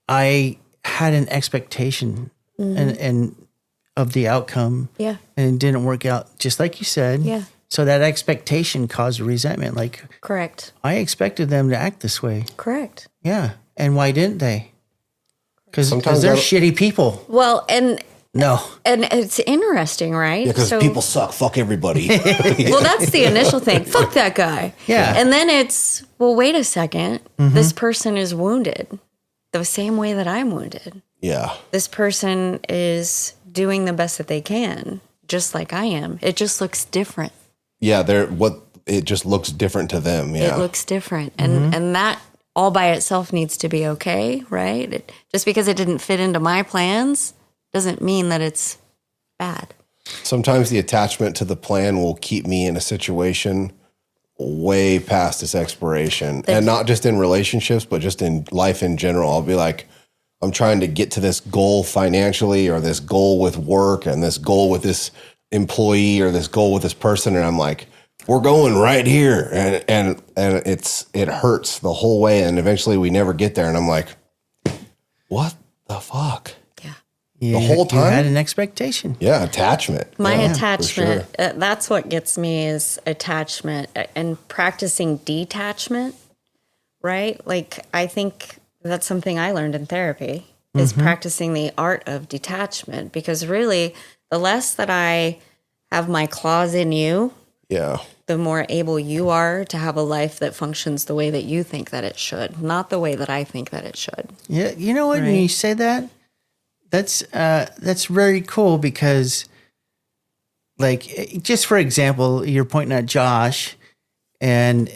I had an expectation and of the outcome. Yeah. And it didn't work out just like you said. Yeah. So that expectation caused resentment. Like, Correct. I expected them to act this way. Correct. Yeah. And why didn't they? Because Sometimes they're I don't- shitty people. Well, and No. it's interesting, right? Because people suck. Fuck everybody. Well, that's the initial thing. Fuck that guy. Yeah. And then it's, well, wait a second. This person is wounded the same way that I'm wounded. Yeah. This person is doing the best that they can, just like I am. It just looks different. Yeah. It just looks different to them. Yeah. It looks different. And that all by itself needs to be okay, right? Just because it didn't fit into my plans doesn't mean that it's bad. Sometimes the attachment to the plan will keep me in a situation way past its expiration. And not just in relationships, but just in life in general. I'll be like, I'm trying to get to this goal financially, or this goal with work, and this goal with this employee, or this goal with this person. And I'm like, we're going right here. And it hurts the whole way. And eventually we never get there. And I'm like, what the fuck? Yeah, The whole You time? had an expectation. Yeah. Attachment. My Yeah, attachment, for sure. that's what gets me, is attachment and practicing detachment, right? Like, I think that's something I learned in therapy, is practicing the art of detachment, because really the less that I have my claws in you, Yeah. the more able you are to have a life that functions the way that you think that it should, not the way that I think that it should. Yeah, you know what? When Right. you say that, that's very cool, because, like, just for example, you're pointing at Josh, and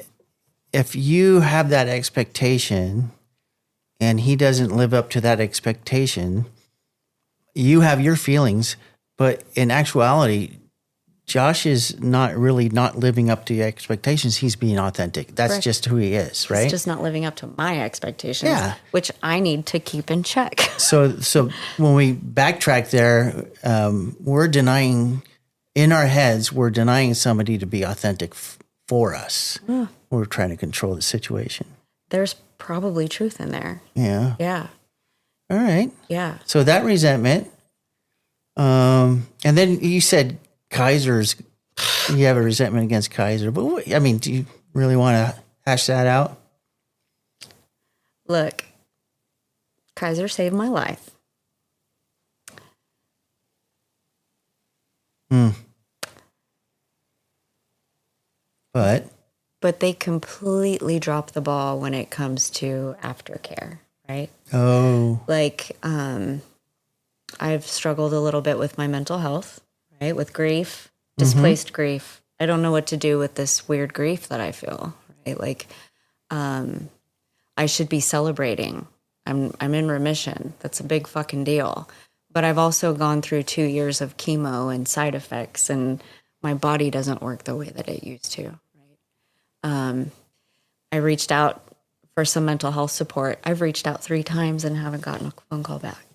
if you have that expectation and he doesn't live up to that expectation, you have your feelings, but in actuality, Josh is not living up to your expectations. He's being authentic. That's Correct. just who he is, right? It's just not living up to my expectations, Yeah. which I need to keep in check. So when we backtrack there, we're denying, in our heads, we're denying somebody to be authentic for us. We're trying to control the situation. There's probably truth in there. Yeah. Yeah. All right. Yeah. So that resentment, and then you said Kaiser's, you have a resentment against Kaiser, but I mean, do you really want to hash that out? Look, Kaiser saved my life. But they completely drop the ball when it comes to aftercare, right? Oh, Like, I've struggled a little bit with my mental health, right? With grief, displaced grief. I don't know what to do with this weird grief that I feel, right? Like, I should be celebrating. I'm in remission. That's a big fucking deal. But I've also gone through 2 years of chemo and side effects, and my body doesn't work the way that it used to, right? I reached out for some mental health support. I've reached out 3 times and haven't gotten a phone call back.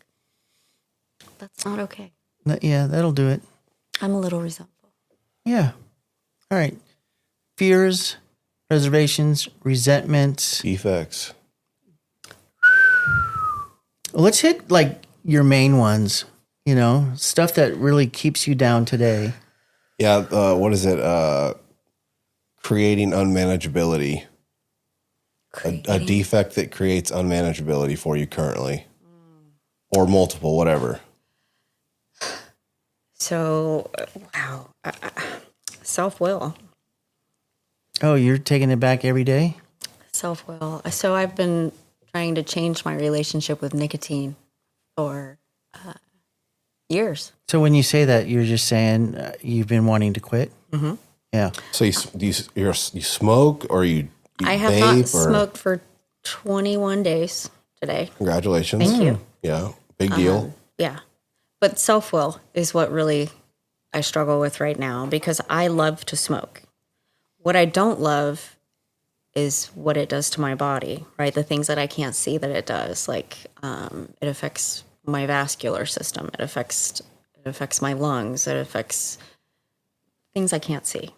That's not okay. yeah, that'll do it. I'm a little resentful. Yeah. All right. Fears, reservations, resentments. Defects. Let's hit like your main ones. You know, stuff that really keeps you down today. Yeah. What is it? Creating unmanageability. A defect that creates unmanageability for you currently, or multiple, whatever. So, wow. Self-will. Oh, you're taking it back every day? Self-will. So I've been trying to change my relationship with nicotine for years. So when you say that, you're just saying you've been wanting to quit? Mm-hmm. Yeah. So you smoke or you I have vape, not or? smoked for 21 days today. Congratulations. Thank you. Yeah, big deal. Yeah. But self-will is what really I struggle with right now because I love to smoke. What I don't love is what it does to my body, right? The things that I can't see that it does. Like it affects my vascular system. It affects my lungs. It affects things I can't see.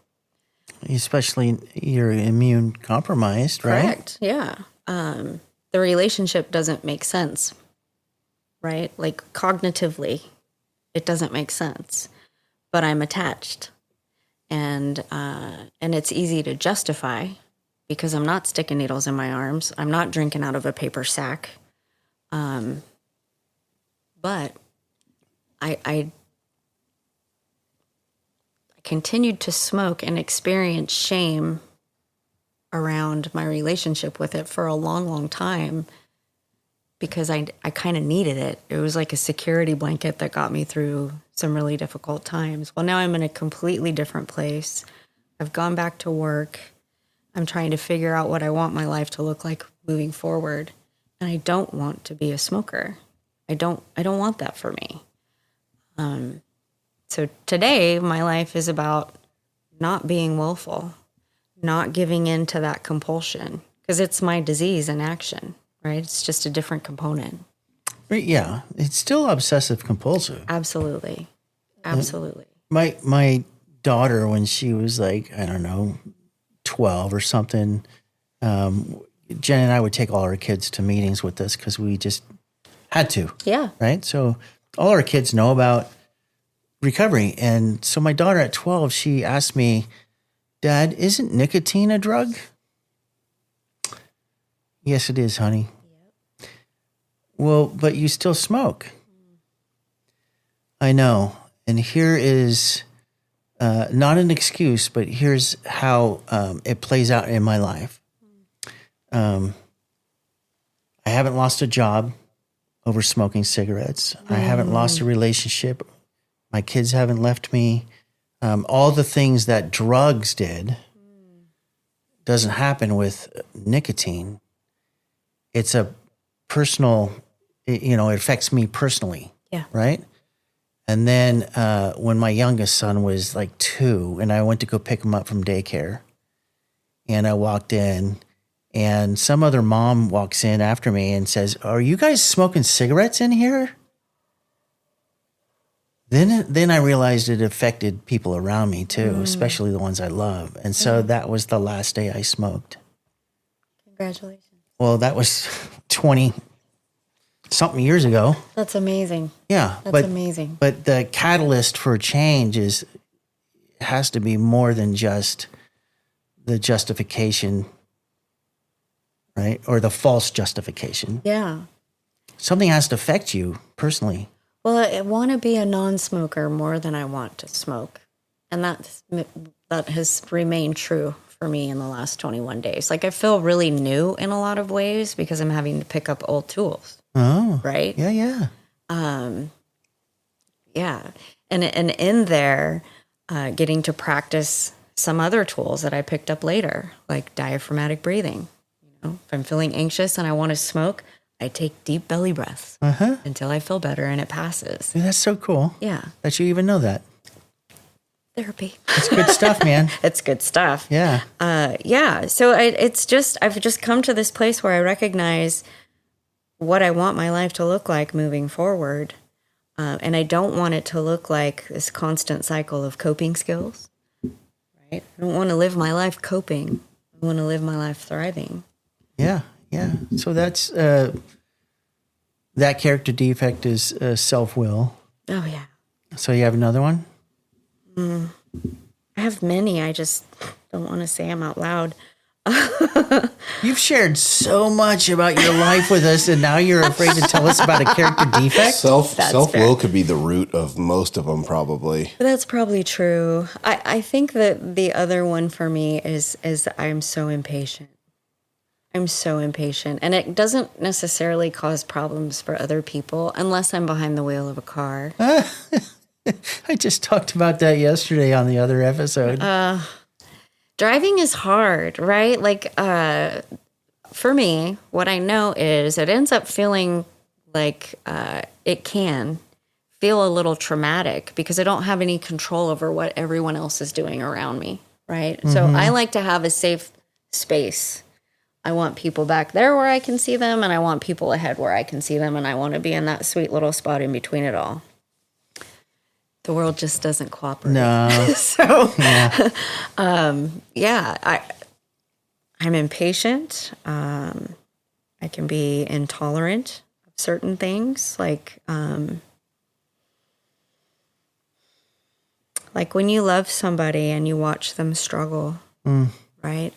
Especially you're immune compromised, right? Correct. Yeah. The relationship doesn't make sense, right? Like cognitively, it doesn't make sense, but I'm attached, and it's easy to justify because I'm not sticking needles in my arms. I'm not drinking out of a paper sack, but I continued to smoke and experience shame around my relationship with it for a long, long time because I kind of needed it. It was like a security blanket that got me through some really difficult times. Well, now I'm in a completely different place. I've gone back to work. I'm trying to figure out what I want my life to look like moving forward. And I don't want to be a smoker. I don't want that for me. So today, my life is about not being willful, not giving in to that compulsion, because it's my disease in action, right? It's just a different component. Yeah, it's still obsessive compulsive. Absolutely. Absolutely. My daughter, when she was like, I don't know, 12 or something, Jen and I would take all our kids to meetings with us because we just had to. Yeah. Right? So all our kids know about recovery. And so my daughter at 12, she asked me, Dad, isn't nicotine a drug? Yes, it is, honey. Yep. Well, but you still smoke. I know. And here is not an excuse, but here's how it plays out in my life. I haven't lost a job over smoking cigarettes. I haven't lost a relationship. My kids haven't left me. All the things that drugs did doesn't happen with nicotine. It's a personal, it affects me personally. Yeah. Right? And then when my youngest son was like 2 and I went to go pick him up from daycare and I walked in and some other mom walks in after me and says, "Are you guys smoking cigarettes in here?" Then I realized it affected people around me too, especially the ones I love. And so that was the last day I smoked. Congratulations. Well, that was 20-something years ago. That's amazing. Yeah. That's amazing. But the catalyst for change has to be more than just the justification, right? Or the false justification. Yeah. Something has to affect you personally. Well, I want to be a non-smoker more than I want to smoke. And that has remained true for me in the last 21 days. Like I feel really new in a lot of ways because I'm having to pick up old tools. Oh. Right? Yeah. Yeah. And in there, getting to practice some other tools that I picked up later, like diaphragmatic breathing. If I'm feeling anxious and I want to smoke, I take deep belly breaths until I feel better and it passes. Dude, that's so cool. Yeah. That you even know that. Therapy. It's good stuff, man. It's good stuff. Yeah. Yeah. So I've just come to this place where I recognize what I want my life to look like moving forward. And I don't want it to look like this constant cycle of coping skills. Right? I don't want to live my life coping. I want to live my life thriving. Yeah. So that's that character defect is self-will. Oh, yeah. So you have another one? I have many. I just don't want to say them out loud. You've shared so much about your life with us, and now you're afraid to tell us about a character defect? Self-will could be the root of most of them, probably. That's probably true. I think that the other one for me is I'm so impatient. I'm so impatient. And it doesn't necessarily cause problems for other people unless I'm behind the wheel of a car. I just talked about that yesterday on the other episode. Driving is hard, right? Like, for me, what I know is it ends up feeling like it can feel a little traumatic because I don't have any control over what everyone else is doing around me, right? So I like to have a safe space. I want people back there where I can see them, and I want people ahead where I can see them, and I want to be in that sweet little spot in between it all. The world just doesn't cooperate. No. So, Yeah. I'm impatient. I can be intolerant of certain things, like when you love somebody and you watch them struggle, right?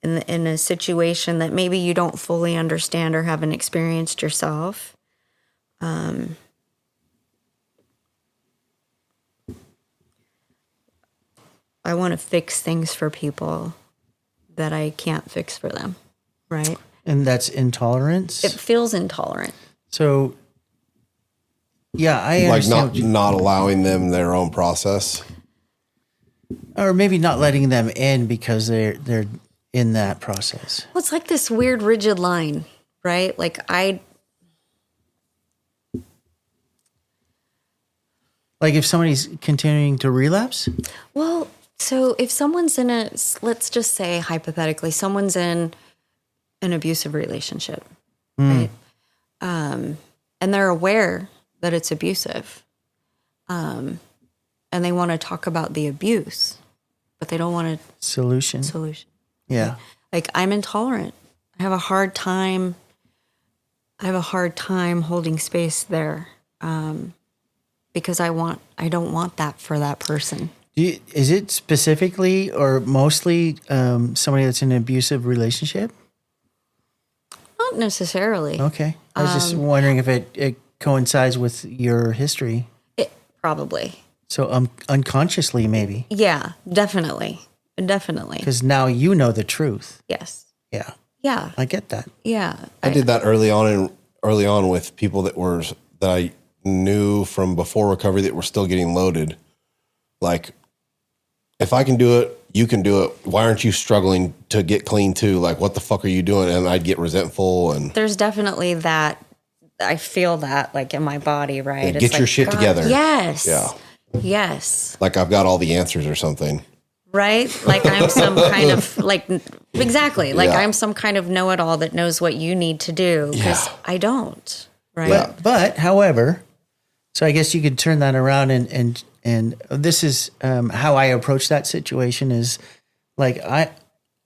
In a situation that maybe you don't fully understand or haven't experienced yourself. I want to fix things for people that I can't fix for them, right? And that's intolerance? It feels intolerant. So, yeah, I Like understand. not allowing them their own process. Or maybe not letting them in because they're in that process. Well, it's like this weird rigid line, right? Like Like if somebody's continuing to relapse? well, so if someone's let's just say hypothetically, someone's in an abusive relationship, right? And they're aware that it's abusive. And they want to talk about the abuse, but they don't want a Solution. Yeah. Like I'm intolerant. I have a hard time holding space there. Because I don't want that for that person. Is it specifically or mostly somebody that's in an abusive relationship? Not necessarily. Okay. I was just wondering if it coincides with your history. It probably. So unconsciously, maybe. Yeah, definitely. Definitely. Because now you know the truth. Yes. Yeah. Yeah. I get that. Yeah. I did that early on with people that I knew from before recovery that were still getting loaded. Like, if I can do it, you can do it. Why aren't you struggling to get clean too? Like, what the fuck are you doing? And I'd get resentful. And there's definitely that. I feel that like in my body, right? Yeah, get your shit together. Yes. Yeah. Yes. Like I've got all the answers or something. Right? Like I'm some kind of exactly. Like Yeah. I'm some kind of know-it-all that knows what you need to do because I don't. Right. Yeah. But however, so I guess you could turn that around and this is how I approach that situation is like I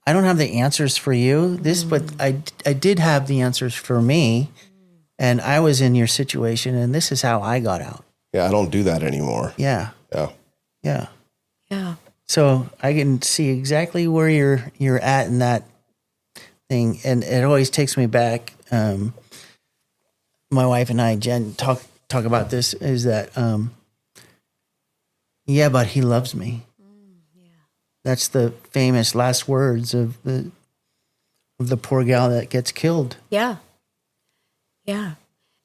don't have the answers for you. But I did have the answers for me, and I was in your situation, and this is how I got out. Yeah, I don't do that anymore. Yeah, Yeah. yeah. Yeah. So I can see exactly where you're at in that thing, and it always takes me back. My wife and I, Jen, talk about this. Is that yeah, but he loves me. Yeah, that's the famous last words of the poor gal that gets killed. Yeah. Yeah.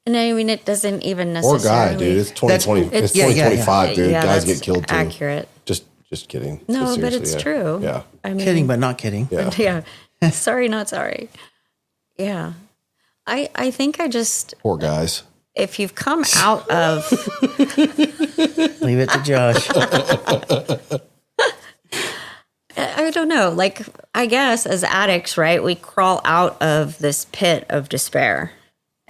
And I mean, it doesn't even Poor necessarily. guy, dude. It's 2020. It's yeah, 2025, dude. Yeah, Guys that's get killed too. accurate. Just kidding. No, but seriously, it's yeah. true. Yeah. I mean, Kidding, but not kidding. Yeah. Yeah. Sorry, not sorry. Yeah. I think I just, Poor guys. if you've come out of, Leave it to Josh. I don't know, like, I guess as addicts, right, we crawl out of this pit of despair.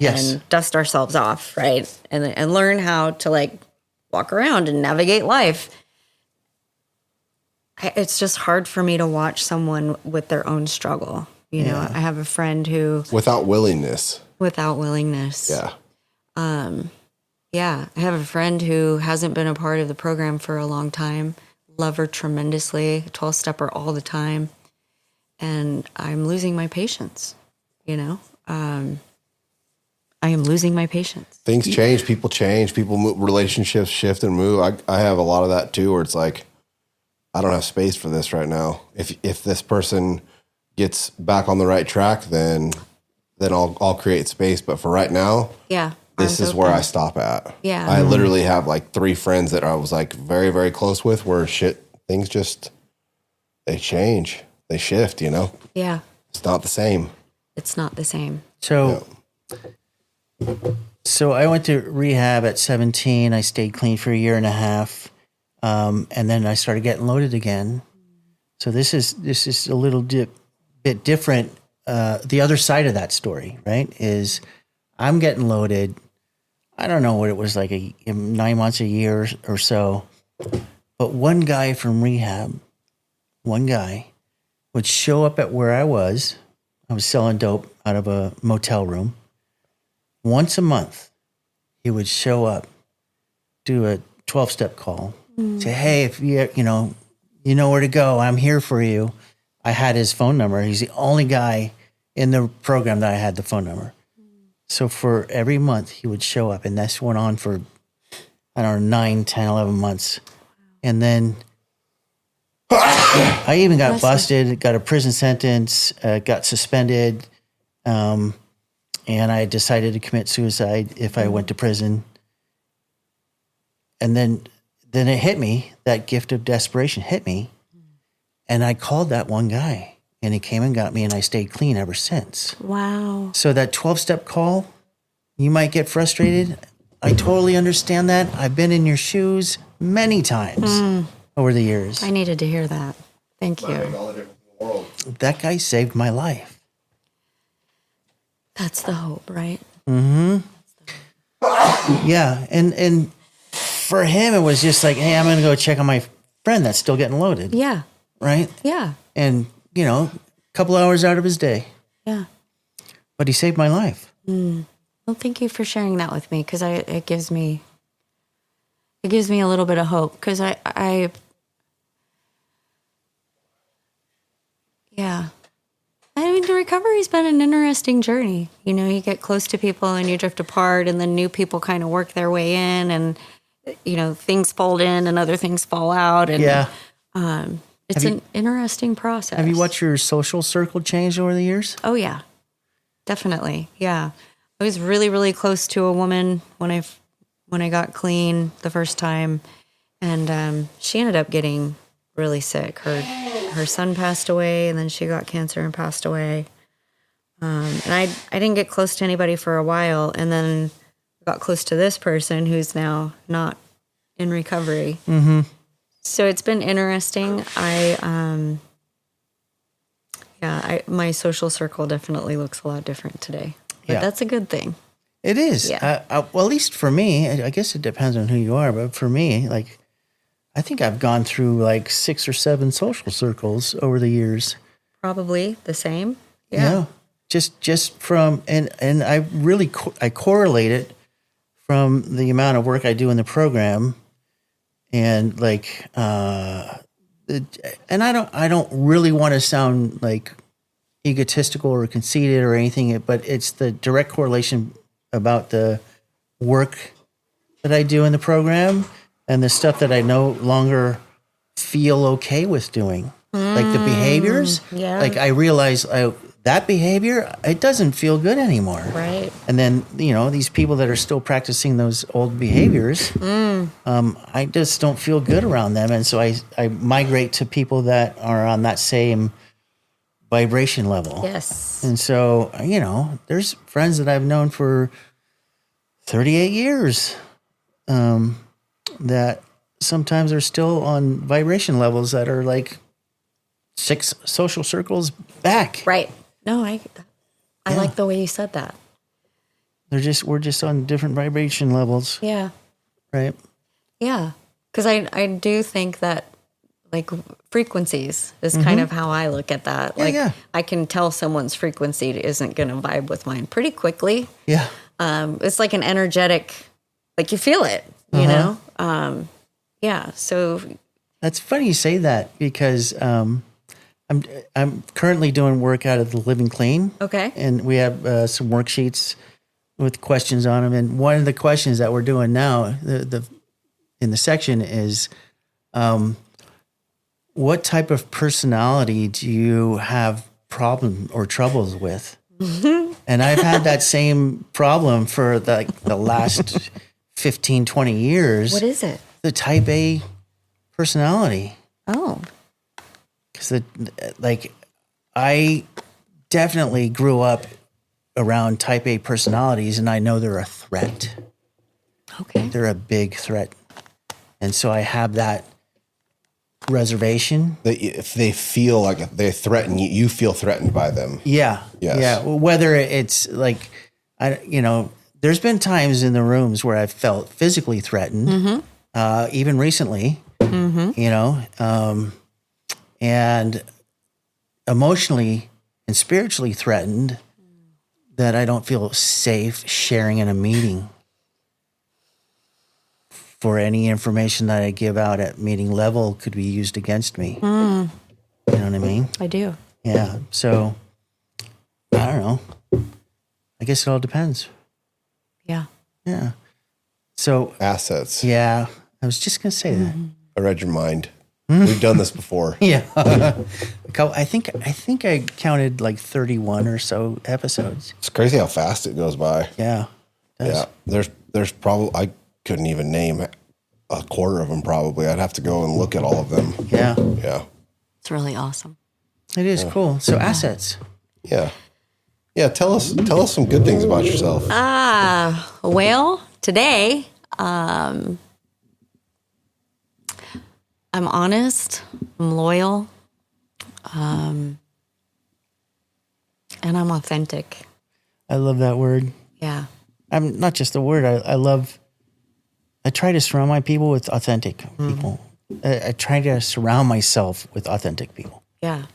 Yes. And dust ourselves off, right? And learn how to like walk around and navigate life. It's just hard for me to watch someone with their own struggle. You know, I have a friend who Without willingness. without willingness. Yeah. Yeah. I have a friend who hasn't been a part of the program for a long time. Love her tremendously, 12-stepper all the time. And I'm losing my patience, you know? I am losing my patience. Things change, people move, relationships shift and move. I have a lot of that too, where it's like, I don't have space for this right now. If this person gets back on the right track, then I'll create space. But for right now, Yeah. this is where I stop at. Yeah. I literally have like 3 friends that I was like very, very close with where things just, they change, they shift, you know? Yeah. It's not the same. It's not the same. So I went to rehab at 17. I stayed clean for a year and a half. And then I started getting loaded again. So this is a little bit different. The other side of that story, right, is I'm getting loaded. I don't know what it was like, 9 months, a year or so. But one guy from rehab, would show up at where I was. I was selling dope out of a motel room. Once a month, he would show up, do a 12-step call, say, hey, if you know where to go, I'm here for you. I had his phone number. He's the only guy in the program that I had the phone number. So for every month, he would show up, and this went on for, I don't know, 9, 10, 11 months. And then I even got busted, got a prison sentence, got suspended, and I decided to commit suicide if I went to prison. And then it hit me, that gift of desperation hit me, and I called that one guy, and he came and got me, and I stayed clean ever since. Wow. So that 12-step call, you might get frustrated. I totally understand that. I've been in your shoes many times over the years. I needed to hear that. Thank you. That guy saved my life. That's the hope, right? Yeah, and for him, it was just like, hey, I'm going to go check on my friend that's still getting loaded. Yeah. Right? Yeah. And, a couple hours out of his day. Yeah. But he saved my life. Well, thank you for sharing that with me, because it gives me a little bit of hope, because I mean, the recovery's been an interesting journey. You get close to people and you drift apart, and then new people kind of work their way in, and things fold in and other things fall out, and it's an interesting process. Have you watched your social circle change over the years? Oh yeah, definitely. Yeah, I was really, really close to a woman when I got clean the first time, and she ended up getting really sick. Her son passed away, and then she got cancer and passed away. And I didn't get close to anybody for a while, and then got close to this person who's now not in recovery. Mm-hmm. So it's been interesting. My social circle definitely looks a lot different today, but that's a good thing. It is. Yeah. Well, at least for me, I guess it depends on who you are, but for me, I think I've gone through 6 or 7 social circles over the years. Probably the same. Yeah. Just from, and I really, I correlate it from the amount of work I do in the program, and and I don't really want to sound egotistical or conceited or anything, but it's the direct correlation about the work that I do in the program and the stuff that I no longer feel okay with doing. Like the behaviors. Yeah. I realize that behavior, it doesn't feel good anymore. Right. And then, these people that are still practicing those old behaviors, I just don't feel good around them. And so I migrate to people that are on that same vibration level. Yes. And so, there's friends that I've known for 38 years that sometimes are still on vibration levels that are 6 social circles back. Right. No, I like the way you said that. We're just on different vibration levels. Yeah. Right. Yeah. Because I do think that frequencies is kind of how I look at that. I can tell someone's frequency isn't going to vibe with mine pretty quickly. Yeah. It's like an energetic Like you feel it, you know? Yeah. So That's funny you say that because I'm currently doing work out of the Living Clean. Okay. And we have some worksheets with questions on them. And one of the questions that we're doing now, the in the section is, what type of personality do you have problem or troubles with? And I've had that same problem for the last 15, 20 years. what is it? The type A personality. Oh, Because I definitely grew up around type A personalities, and I know they're a threat. okay. They're a big threat. And so I have that reservation. If they feel like they threaten you, you feel threatened by them. Yeah. Yes. Yeah. Well, whether it's like, there's been times in the rooms where I've felt physically threatened, even recently, and emotionally and spiritually threatened that I don't feel safe sharing in a meeting for any information that I give out at meeting level could be used against me. You know what I mean? I do. Yeah. So I don't know. I guess it all depends. Yeah. Yeah. So Assets. yeah, I was just gonna say that. I read your mind. We've done this before. Yeah. I think I counted like 31 or so episodes. It's crazy how fast it goes by. Yeah. Yeah. There's probably, I couldn't even name a quarter of them probably. I'd have to go and look at all of them. Yeah. Yeah. It's really awesome. It is cool. So assets. Yeah. Yeah. Tell us some good things about yourself. Well, today, I'm honest, I'm loyal, and I'm authentic. I love that word. Yeah. I'm not just the word. I try to surround my people with authentic people. I try to surround myself with authentic people. Yeah.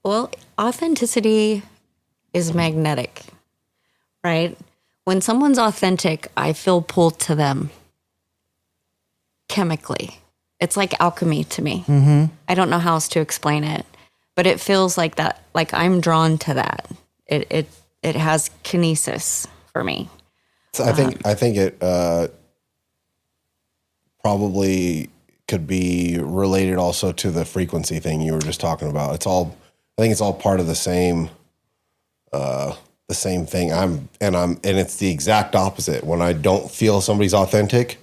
Well, authenticity is magnetic, right? When someone's authentic, I feel pulled to them chemically. It's like alchemy to me. I don't know how else to explain it, but it feels like that. Like I'm drawn to that. It has kinesis for me. So I think it probably could be related also to the frequency thing you were just talking about. I think it's all part of the same thing. And it's the exact opposite. When I don't feel somebody's authentic,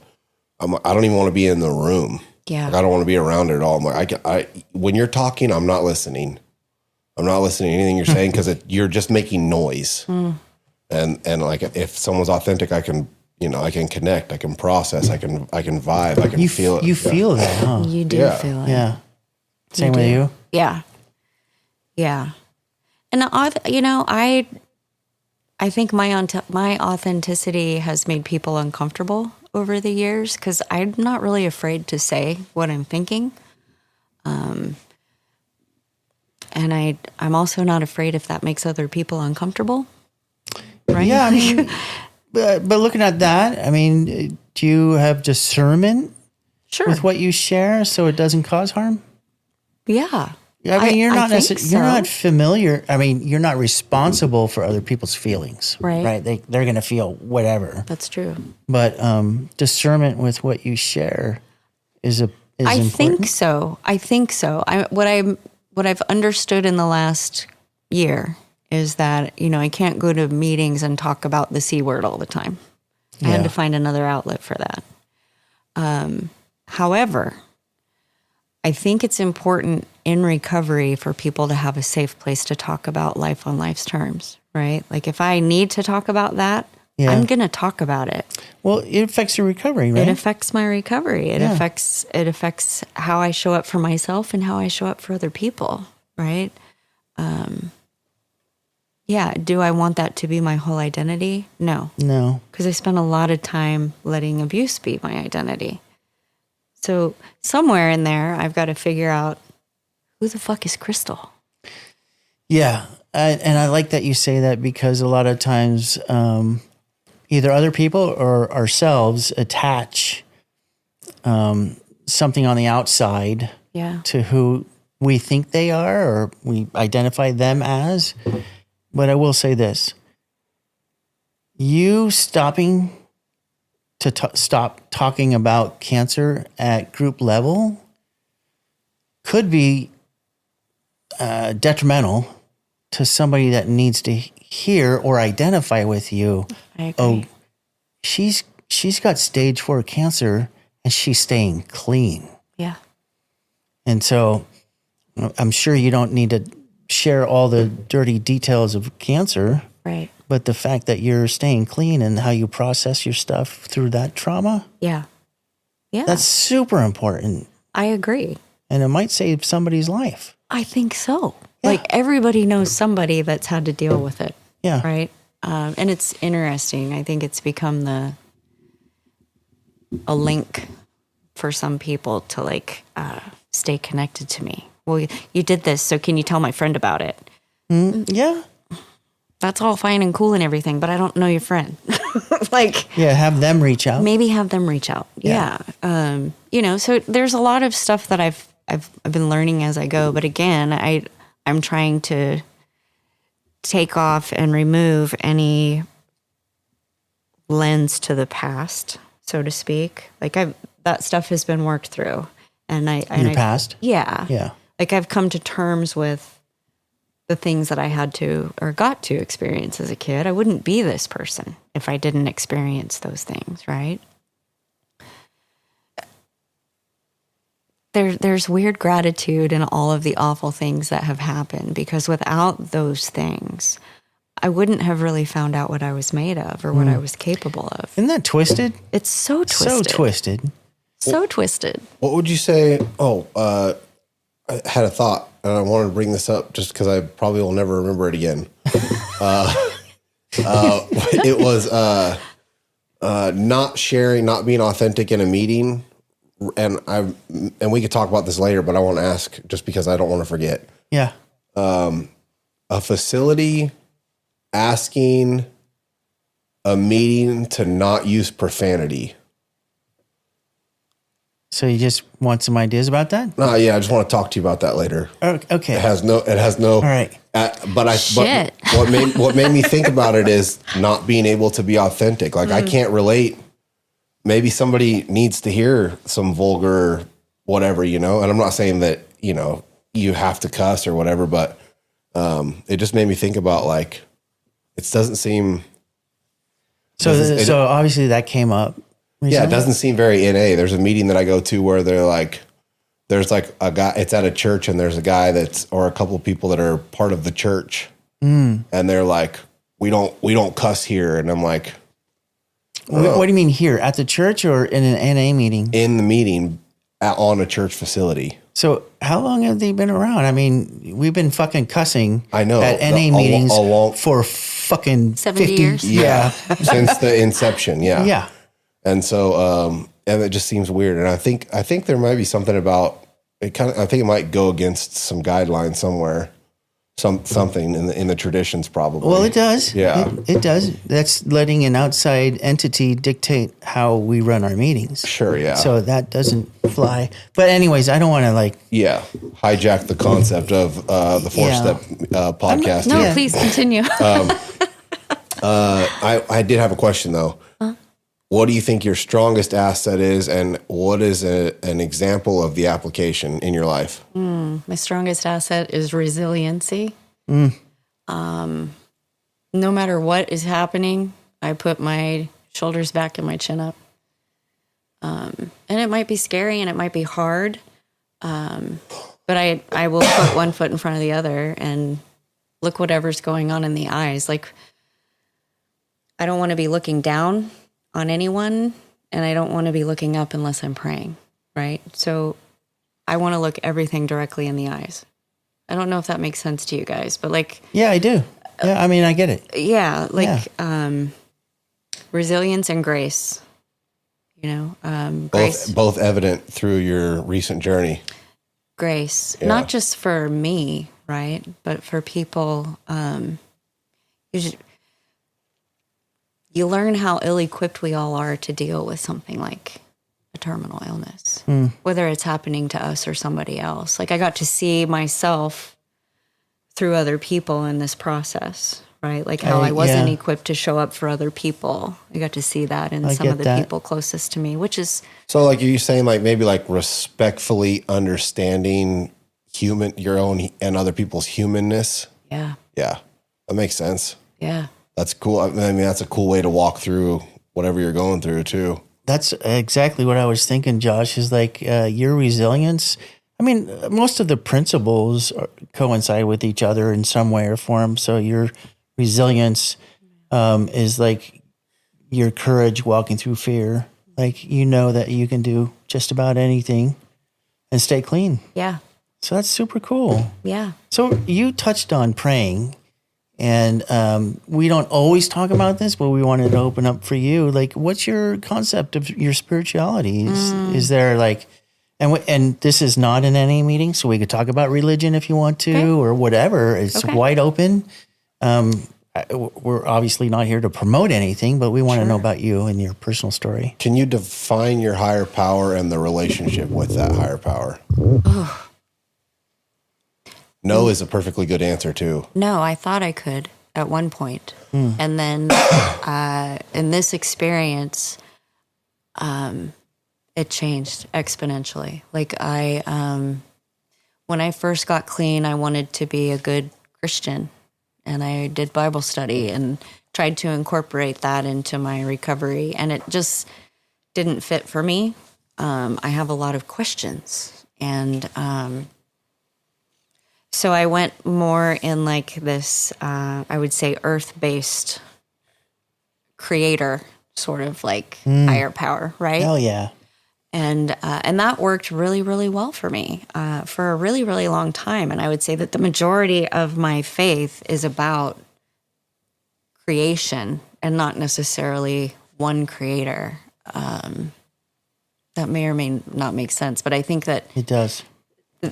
I don't even want to be in the room. Yeah. Like I don't want to be around it at all. I'm like, when you're talking, I'm not listening. I'm not listening to anything you're saying because you're just making noise. And like if someone's authentic, I can connect, I can process, I can vibe, I can feel it. You feel that, huh? You do Yeah. feel it. Yeah. Same with you? Yeah. Yeah. And I think my authenticity has made people uncomfortable over the years because I'm not really afraid to say what I'm thinking. And I'm also not afraid if that makes other people uncomfortable. Right? Yeah, I mean, but looking at that, I mean, do you have discernment Sure. with what you share so it doesn't cause harm? Yeah. I mean, you're not think you're not familiar. I mean, you're not responsible for other people's feelings, Right. Right? They're going to feel whatever. That's true. But discernment with what you share is I important. think so. What I've understood in the last year is that, I can't go to meetings and talk about the C word all the time. I had Yeah. to find another outlet for that. However, I think it's important in recovery for people to have a safe place to talk about life on life's terms, right? Like if I need to talk about that, Yeah. I'm going to talk about it. Well, it affects your recovery, right? It affects my recovery. It affects how I show up for myself and how I show up for other people, right? Do I want that to be my whole identity? No, No. because I spent a lot of time letting abuse be my identity. So somewhere in there, I've got to figure out who the fuck is Crystal? Yeah. And I like that you say that because a lot of times either other people or ourselves attach something on the outside Yeah. to who we think they are or we identify them as. But I will say this. You stopping to stop talking about cancer at group level could be detrimental to somebody that needs to hear or identify with you. I agree. Oh, she's got stage 4 cancer and she's staying clean. Yeah. And so I'm sure you don't need to share all the dirty details of cancer, Right. but the fact that you're staying clean and how you process your stuff through that trauma, Yeah. Yeah. that's super important. I agree. And it might save somebody's life. I think so. Yeah. Like everybody knows somebody that's had to deal with it. Yeah. Right. And it's interesting. I think it's become a link for some people to like stay connected to me. Well, you did this, so can you tell my friend about it? Yeah. That's all fine and cool and everything, but I don't know your friend. Like, Yeah. Have them reach out. maybe have them reach out. Yeah. Yeah. So there's a lot of stuff that I've been learning as I go. But again, I'm trying to take off and remove any lens to the past, so to speak. Like that stuff has been worked through, and Your past? Yeah. Yeah. Like I've come to terms with the things that I had to or got to experience as a kid. I wouldn't be this person if I didn't experience those things, right? There's weird gratitude in all of the awful things that have happened, because without those things, I wouldn't have really found out what I was made of or what I was capable of. Isn't that twisted? It's so twisted. So twisted. So twisted. What would you say? I had a thought, and I wanted to bring this up just because I probably will never remember it again. It was not sharing, not being authentic in a meeting, and we could talk about this later, but I want to ask just because I don't want to forget. Yeah. A facility asking a meeting to not use profanity. So you just want some ideas about that? Yeah, I just want to talk to you about that later. Okay. It has no. All right. Shit. What made me think about it is not being able to be authentic. Like I can't relate. Maybe somebody needs to hear some vulgar whatever, and I'm not saying that, you have to cuss or whatever, but it just made me think about like, it doesn't seem. So obviously that came up recently? Yeah, it doesn't seem very NA. There's a meeting that I go to where there's like a guy, it's at a church, and there's a guy or a couple of people that are part of the church. And they're like, we don't cuss here. And I'm like, What do you mean here? At the church or in an NA meeting? in the meeting on a church facility. So how long have they been around? I mean, we've been fucking cussing I know. at NA meetings long- for fucking 70 50 years? Yeah. Since the inception. Yeah. Yeah. And so, and it just seems weird. And I think there might be something about it. I think it might go against some guidelines somewhere. Something in the traditions, probably. Well, it does. Yeah. It does. That's letting an outside entity dictate how we run our meetings. Sure, yeah. So that doesn't fly. But anyways, I don't want to hijack the concept of the 4-step podcast. No, Yeah. please continue. I did have a question though. What do you think your strongest asset is, and what is an example of the application in your life? My strongest asset is resiliency. No matter what is happening, I put my shoulders back and my chin up. And it might be scary and it might be hard, but I will put one foot in front of the other and look whatever's going on in the eyes. Like, I don't want to be looking down on anyone, and I don't want to be looking up unless I'm praying, right? So I want to look everything directly in the eyes. I don't know if that makes sense to you guys, but like, Yeah, I do. Yeah, I mean, I get it. yeah, like resilience and grace, grace, Both evident through your recent journey. grace, Yeah. not just for me, right? But for people, you learn how ill-equipped we all are to deal with something like a terminal illness, whether it's happening to us or somebody else. Like I got to see myself through other people in this process, right? Like how I wasn't equipped to show up for other people. I got to see that in some of the people closest to me, which is... So like, are you saying like maybe like respectfully understanding your own and other people's humanness? Yeah. Yeah. That makes sense. Yeah. That's cool. I mean, that's a cool way to walk through whatever you're going through too. That's exactly what I was thinking, Josh, is like your resilience. I mean, most of the principles coincide with each other in some way or form. So your resilience is like your courage walking through fear. Like, you know that you can do just about anything and stay clean. Yeah. So that's super cool. Yeah. So you touched on praying, and we don't always talk about this, but we wanted to open up for you. Like, what's your concept of your spirituality? Is there like... And this is not an NA meeting, so we could talk about religion if you want to, or whatever. It's wide open. We're obviously not here to promote anything, but we want to know about you and your personal story. Can you define your higher power and the relationship with that higher power? No is a perfectly good answer too. No, I thought I could at one point. And then in this experience, it changed exponentially. Like when I first got clean, I wanted to be a good Christian, and I did Bible study and tried to incorporate that into my recovery, and it just didn't fit for me. I have a lot of questions, and so I went more in like this, I would say, earth-based creator, sort of like higher power, right? Hell yeah. And that worked really, really well for me for a really, really long time. And I would say that the majority of my faith is about creation and not necessarily one creator. That may or may not make sense, but I think that it does.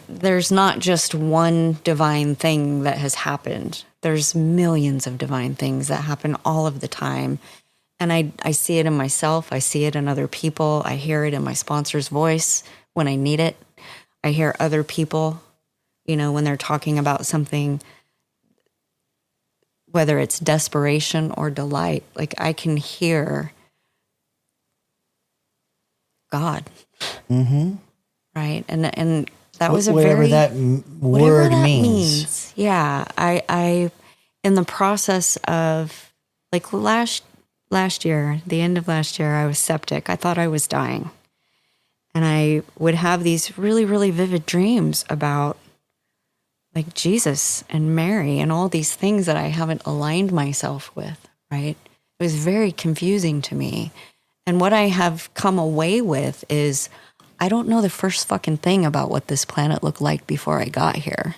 There's not just one divine thing that has happened. There's millions of divine things that happen all of the time. And I see it in myself. I see it in other people. I hear it in my sponsor's voice when I need it. I hear other people, when they're talking about something, whether it's desperation or delight. Like I can hear God. Mm-hmm. Right? And that was whatever that word means. Yeah. I in the process of like last year, the end of last year, I was septic. I thought I was dying. And I would have these really, really vivid dreams about like Jesus and Mary and all these things that I haven't aligned myself with, right? It was very confusing to me. And what I have come away with is I don't know the first fucking thing about what this planet looked like before I got here.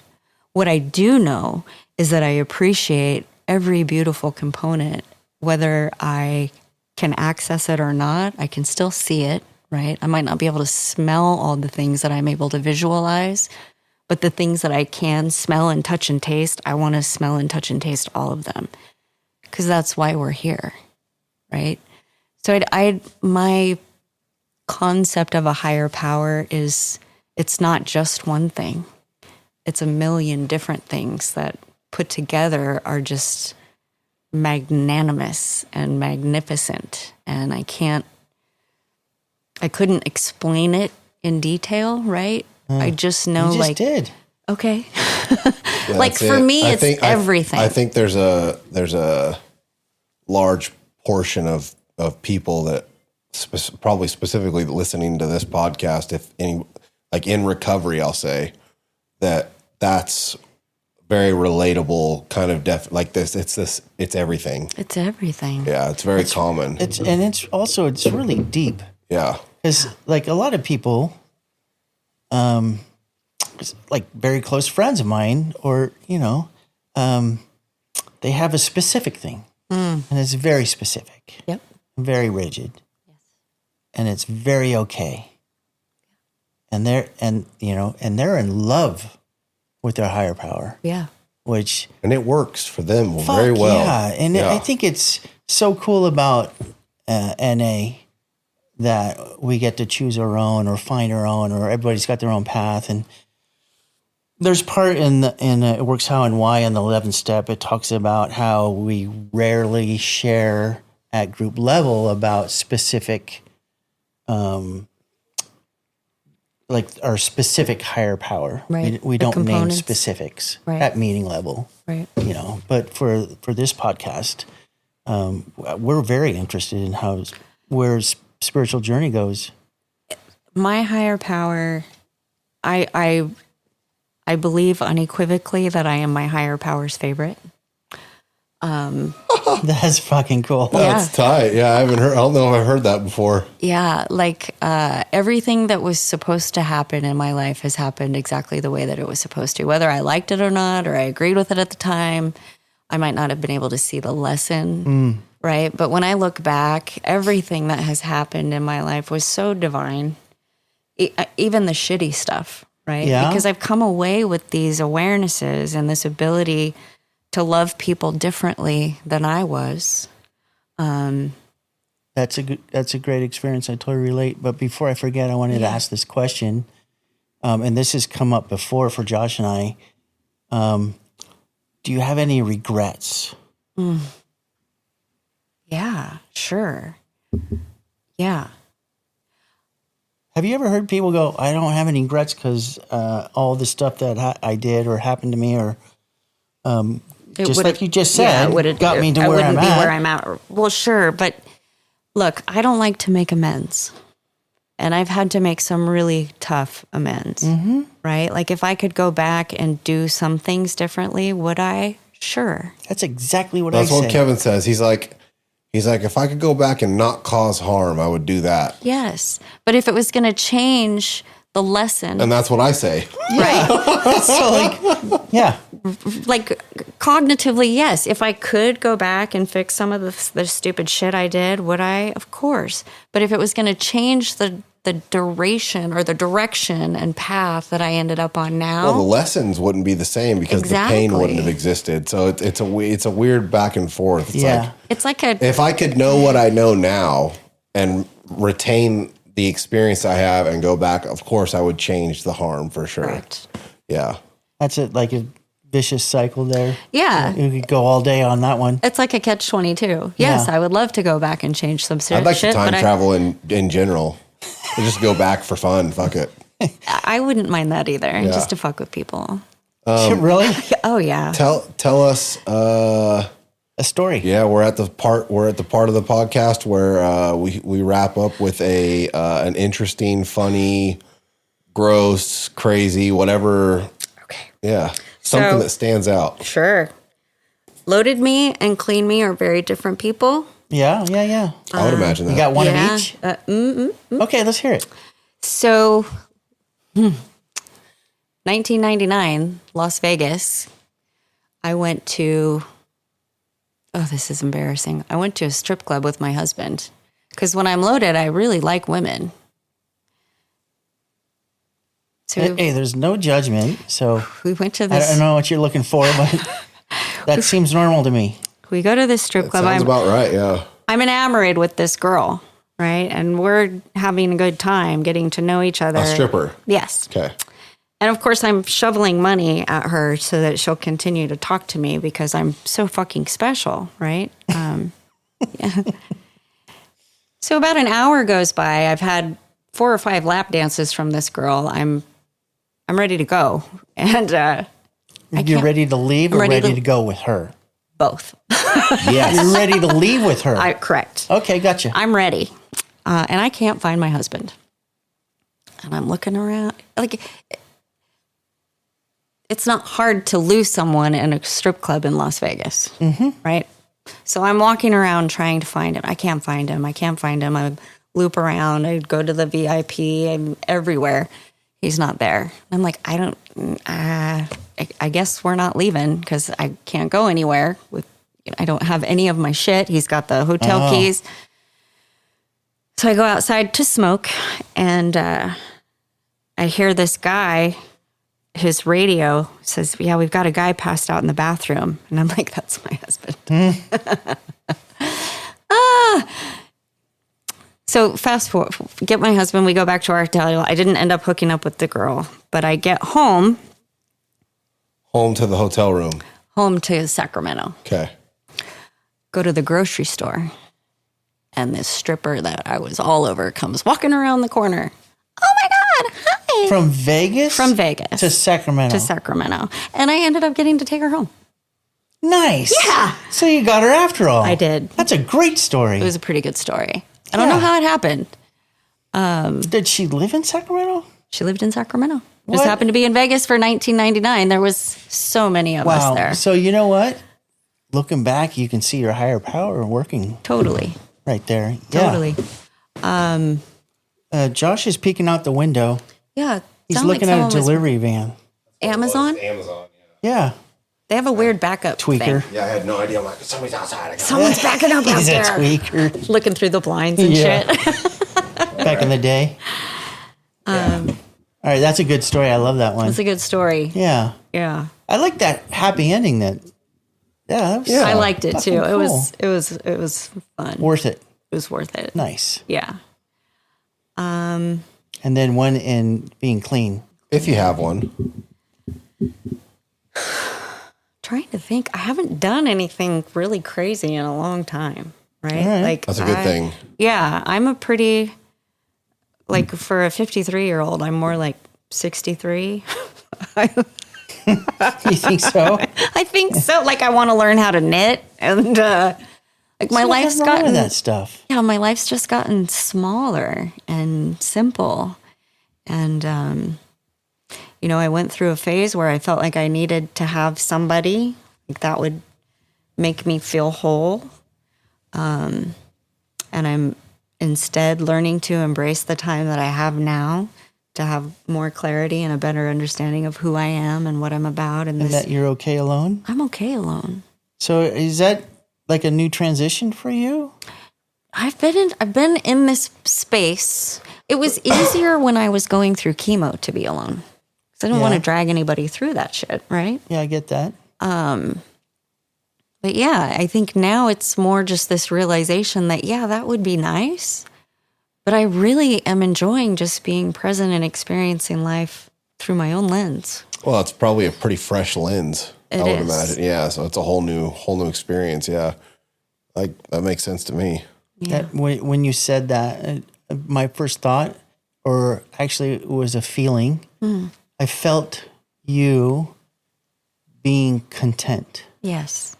What I do know is that I appreciate every beautiful component. Whether I can access it or not, I can still see it, right? I might not be able to smell all the things that I'm able to visualize, but the things that I can smell and touch and taste, I want to smell and touch and taste all of them because that's why we're here, right? So my concept of a higher power is it's not just one thing. It's a million different things that put together are just magnanimous and magnificent, and I couldn't explain it in detail, right? I just know, you just did. Okay. Yeah, like for me, it's everything. I think there's a large portion of people that probably specifically listening to this podcast, if any, like in recovery, I'll say that's very relatable kind of like this. It's everything. It's everything. Yeah. It's very common. It's really deep. Yeah. Because like a lot of people, like very close friends of mine, or, they have a specific thing and it's very specific. Yep. Very rigid. Yes. And it's very okay. And they're in love with their higher power. Yeah. And it works for them very well. Yeah. And I think it's so cool about NA that we get to choose our own or find our own, or everybody's got their own path. And there's part in It Works How and Why in the 11th step. It talks about how we rarely share at group level about specific, like our specific higher power. Right. We The don't name components. specifics Right. at meeting level. Right. You know, but for this podcast, we're very interested in where spiritual journey goes. My higher power, I believe unequivocally that I am my higher power's favorite. That's fucking cool. That's tight. Yeah, I don't know if I've heard that before. Yeah, like everything that was supposed to happen in my life has happened exactly the way that it was supposed to. Whether I liked it or not, or I agreed with it at the time, I might not have been able to see the lesson, right? But when I look back, everything that has happened in my life was so divine, even the shitty stuff, right? Yeah. Because I've come away with these awarenesses and this ability to love people differently than I was. That's a great experience. I totally relate. But before I forget, I wanted to ask this question, and this has come up before for Josh and I. Do you have any regrets? Yeah, sure. Yeah. Have you ever heard people go, "I don't have any regrets because all the stuff that I did or happened to me, or just like you just said, got me to where I'm I wouldn't be at." where I'm at. Well, sure, but look, I don't like to make amends. And I've had to make some really tough amends, right? Like if I could go back and do some things differently, would I? Sure. That's exactly what That's I what said. Kevin says. He's like, if I could go back and not cause harm, I would do that. Yes. But if it was going to change the lesson, And that's what I say. right? So like, yeah, Like cognitively, yes. If I could go back and fix some of the stupid shit I did, would I? Of course. But if it was going to change the duration or the direction and path that I ended up on now, Well, the lessons wouldn't be the same because the pain Exactly. wouldn't have existed. So it's a weird back and forth. It's yeah. like, it's like a if I could know what I know now and retain the experience I have and go back, of course I would change the harm for sure. correct. Yeah. That's it. Like a vicious cycle there. Yeah. You could go all day on that one. It's like a catch-22. Yes, Yeah. I would love to go back and change some I'd like shit, to time but travel in general. Just go back for fun. Fuck it. I wouldn't mind that either, Yeah. just to fuck with people. Really? Oh yeah. Tell us. A story. Yeah, we're at the part of the podcast where we wrap up with an interesting, funny, gross, crazy, whatever. Okay. Yeah, something So- that stands out. Sure. Loaded me and clean me are very different people. Yeah. I would imagine that. You got one Yeah. of each? Okay, let's hear it. So, 1999, Las Vegas. I went to, this is embarrassing. I went to a strip club with my husband because when I'm loaded, I really like women. So Hey, there's no judgment. So we went to I this. don't know what you're looking for, but that seems normal to me. We go to this strip club. Sounds about right. Yeah. I'm enamored with this girl, right? And we're having a good time getting to know each other. A stripper. Yes. Okay. And of course, I'm shoveling money at her so that she'll continue to talk to me because I'm so fucking special, right? Yeah. So about an hour goes by. I've had 4 or 5 lap dances from this girl. I'm ready to go, and You're can't- ready to leave or I'm ready ready to- to go with her? both. Yes. You're ready to leave with her. Correct. Okay, gotcha. I'm ready, and I can't find my husband. And I'm looking around. Like, it's not hard to lose someone in a strip club in Las Vegas, right? So I'm walking around trying to find him. I can't find him. I loop around. I go to the VIP. I'm everywhere. He's not there. I'm like, I guess we're not leaving because I can't go anywhere. I don't have any of my shit. He's got the hotel keys. So I go outside to smoke, and I hear this guy. His radio says, "Yeah, we've got a guy passed out in the bathroom," and I'm like, "That's my husband." So fast forward, get my husband, we go back to our hotel. I didn't end up hooking up with the girl, but I get home. Home to the hotel room. Home to Sacramento. Okay. Go to the grocery store. And this stripper that I was all over comes walking around the corner. Oh my God, hi. From Vegas? From Vegas. To Sacramento. To Sacramento. And I ended up getting to take her home. Nice. Yeah. So you got her after all. I did. That's a great story. It was a pretty good story. I don't know how it happened. Did she live in Sacramento? She lived in Sacramento. What? Just happened to be in Vegas for 1999. There was so many of us there. So you know what? Looking back, you can see your higher power working Totally. right there. Totally. Josh is peeking out the window. Yeah. He's sounded looking like at a someone was- delivery van. Amazon? Amazon, Yeah. They have a weird backup Tweaker. thing. Yeah, I had no idea. I'm like, somebody's outside. I got Someone's backing up out He's a there. tweaker. Looking through the blinds and Yeah. shit. Back in the day. All right, that's a good story. I love that one. It's a good story. Yeah. Yeah. I like that happy ending that that was I liked it fucking too. cool. It was fun. Worth it. It was worth it. Nice. Yeah. And then one in being clean. If you have one. Trying to think. I haven't done anything really crazy in a long time. Right? All right. Like That's a good thing. Yeah. I'm a pretty like for a 53-year-old, I'm more like 63. You think so? I think so. Like I want to learn how to knit and like my life's What's wrong with gotten that stuff. yeah, my life's just gotten smaller and simple. And, you know, I went through a phase where I felt like I needed to have somebody like that would make me feel whole. And I'm instead learning to embrace the time that I have now to have more clarity and a better understanding of who I am and what I'm about. And And that you're okay alone? I'm okay alone. So is that like a new transition for you? I've been in this space. It was easier when I was going through chemo to be alone. Because I didn't want to drag anybody through that shit, right? Yeah, I get that. But yeah, I think now it's more just this realization that, yeah, that would be nice. But I really am enjoying just being present and experiencing life through my own lens. Well, it's probably a pretty fresh lens. It I would is. imagine. Yeah, so it's a whole new experience. Yeah, like that makes sense to me. Yeah. When you said that, my first thought, or actually it was a feeling, I felt you being content. Yes.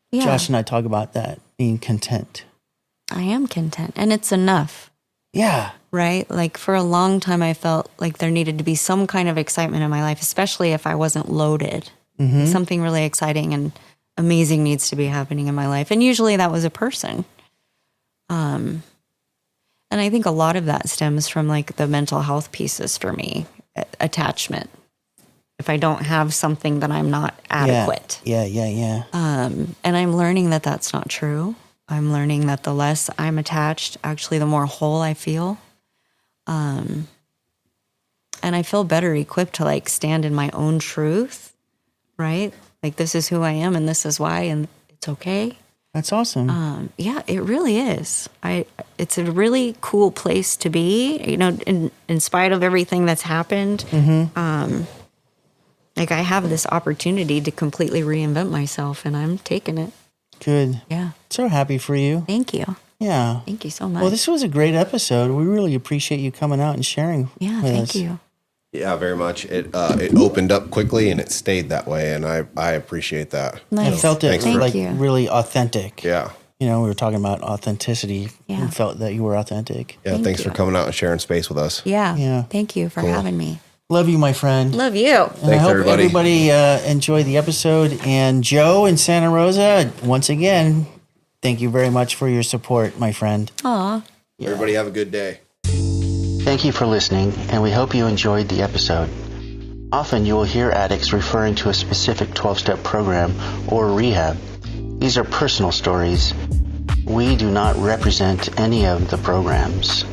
Yeah. Josh and I talk about that, being content. I am content. And it's enough. Yeah. Right? Like for a long time, I felt like there needed to be some kind of excitement in my life, especially if I wasn't loaded. Something really exciting and amazing needs to be happening in my life. And usually that was a person. And I think a lot of that stems from like the mental health pieces for me, attachment. If I don't have something, then I'm not adequate. Yeah. And I'm learning that that's not true. I'm learning that the less I'm attached, actually, the more whole I feel. And I feel better equipped to like stand in my own truth, right? Like this is who I am and this is why, and it's okay. That's awesome. Yeah, it really is. It's a really cool place to be, you know, in spite of everything that's happened. Like I have this opportunity to completely reinvent myself and I'm taking it. Good. Yeah. So happy for you. Thank you. Yeah. Thank you so much. Well, this was a great episode. We really appreciate you coming out and sharing yeah, with thank us. you. Yeah, very much. It opened up quickly and it stayed that way, and I appreciate that. Nice. I felt it Thanks for- like you. really authentic. Yeah. You know, we were talking about authenticity. Yeah. We felt that you were authentic. Yeah. Thanks for coming out and sharing space with us. Yeah. Yeah. Thank you for having me. Love you, my friend. Love you. And I Thanks, hope everybody. enjoyed the episode. And Joe in Santa Rosa, once again, thank you very much for your support, my friend. Aw. Everybody have a good day. Thank you for listening, and we hope you enjoyed the episode. Often you will hear addicts referring to a specific 12-step program or rehab. These are personal stories. We do not represent any of the programs.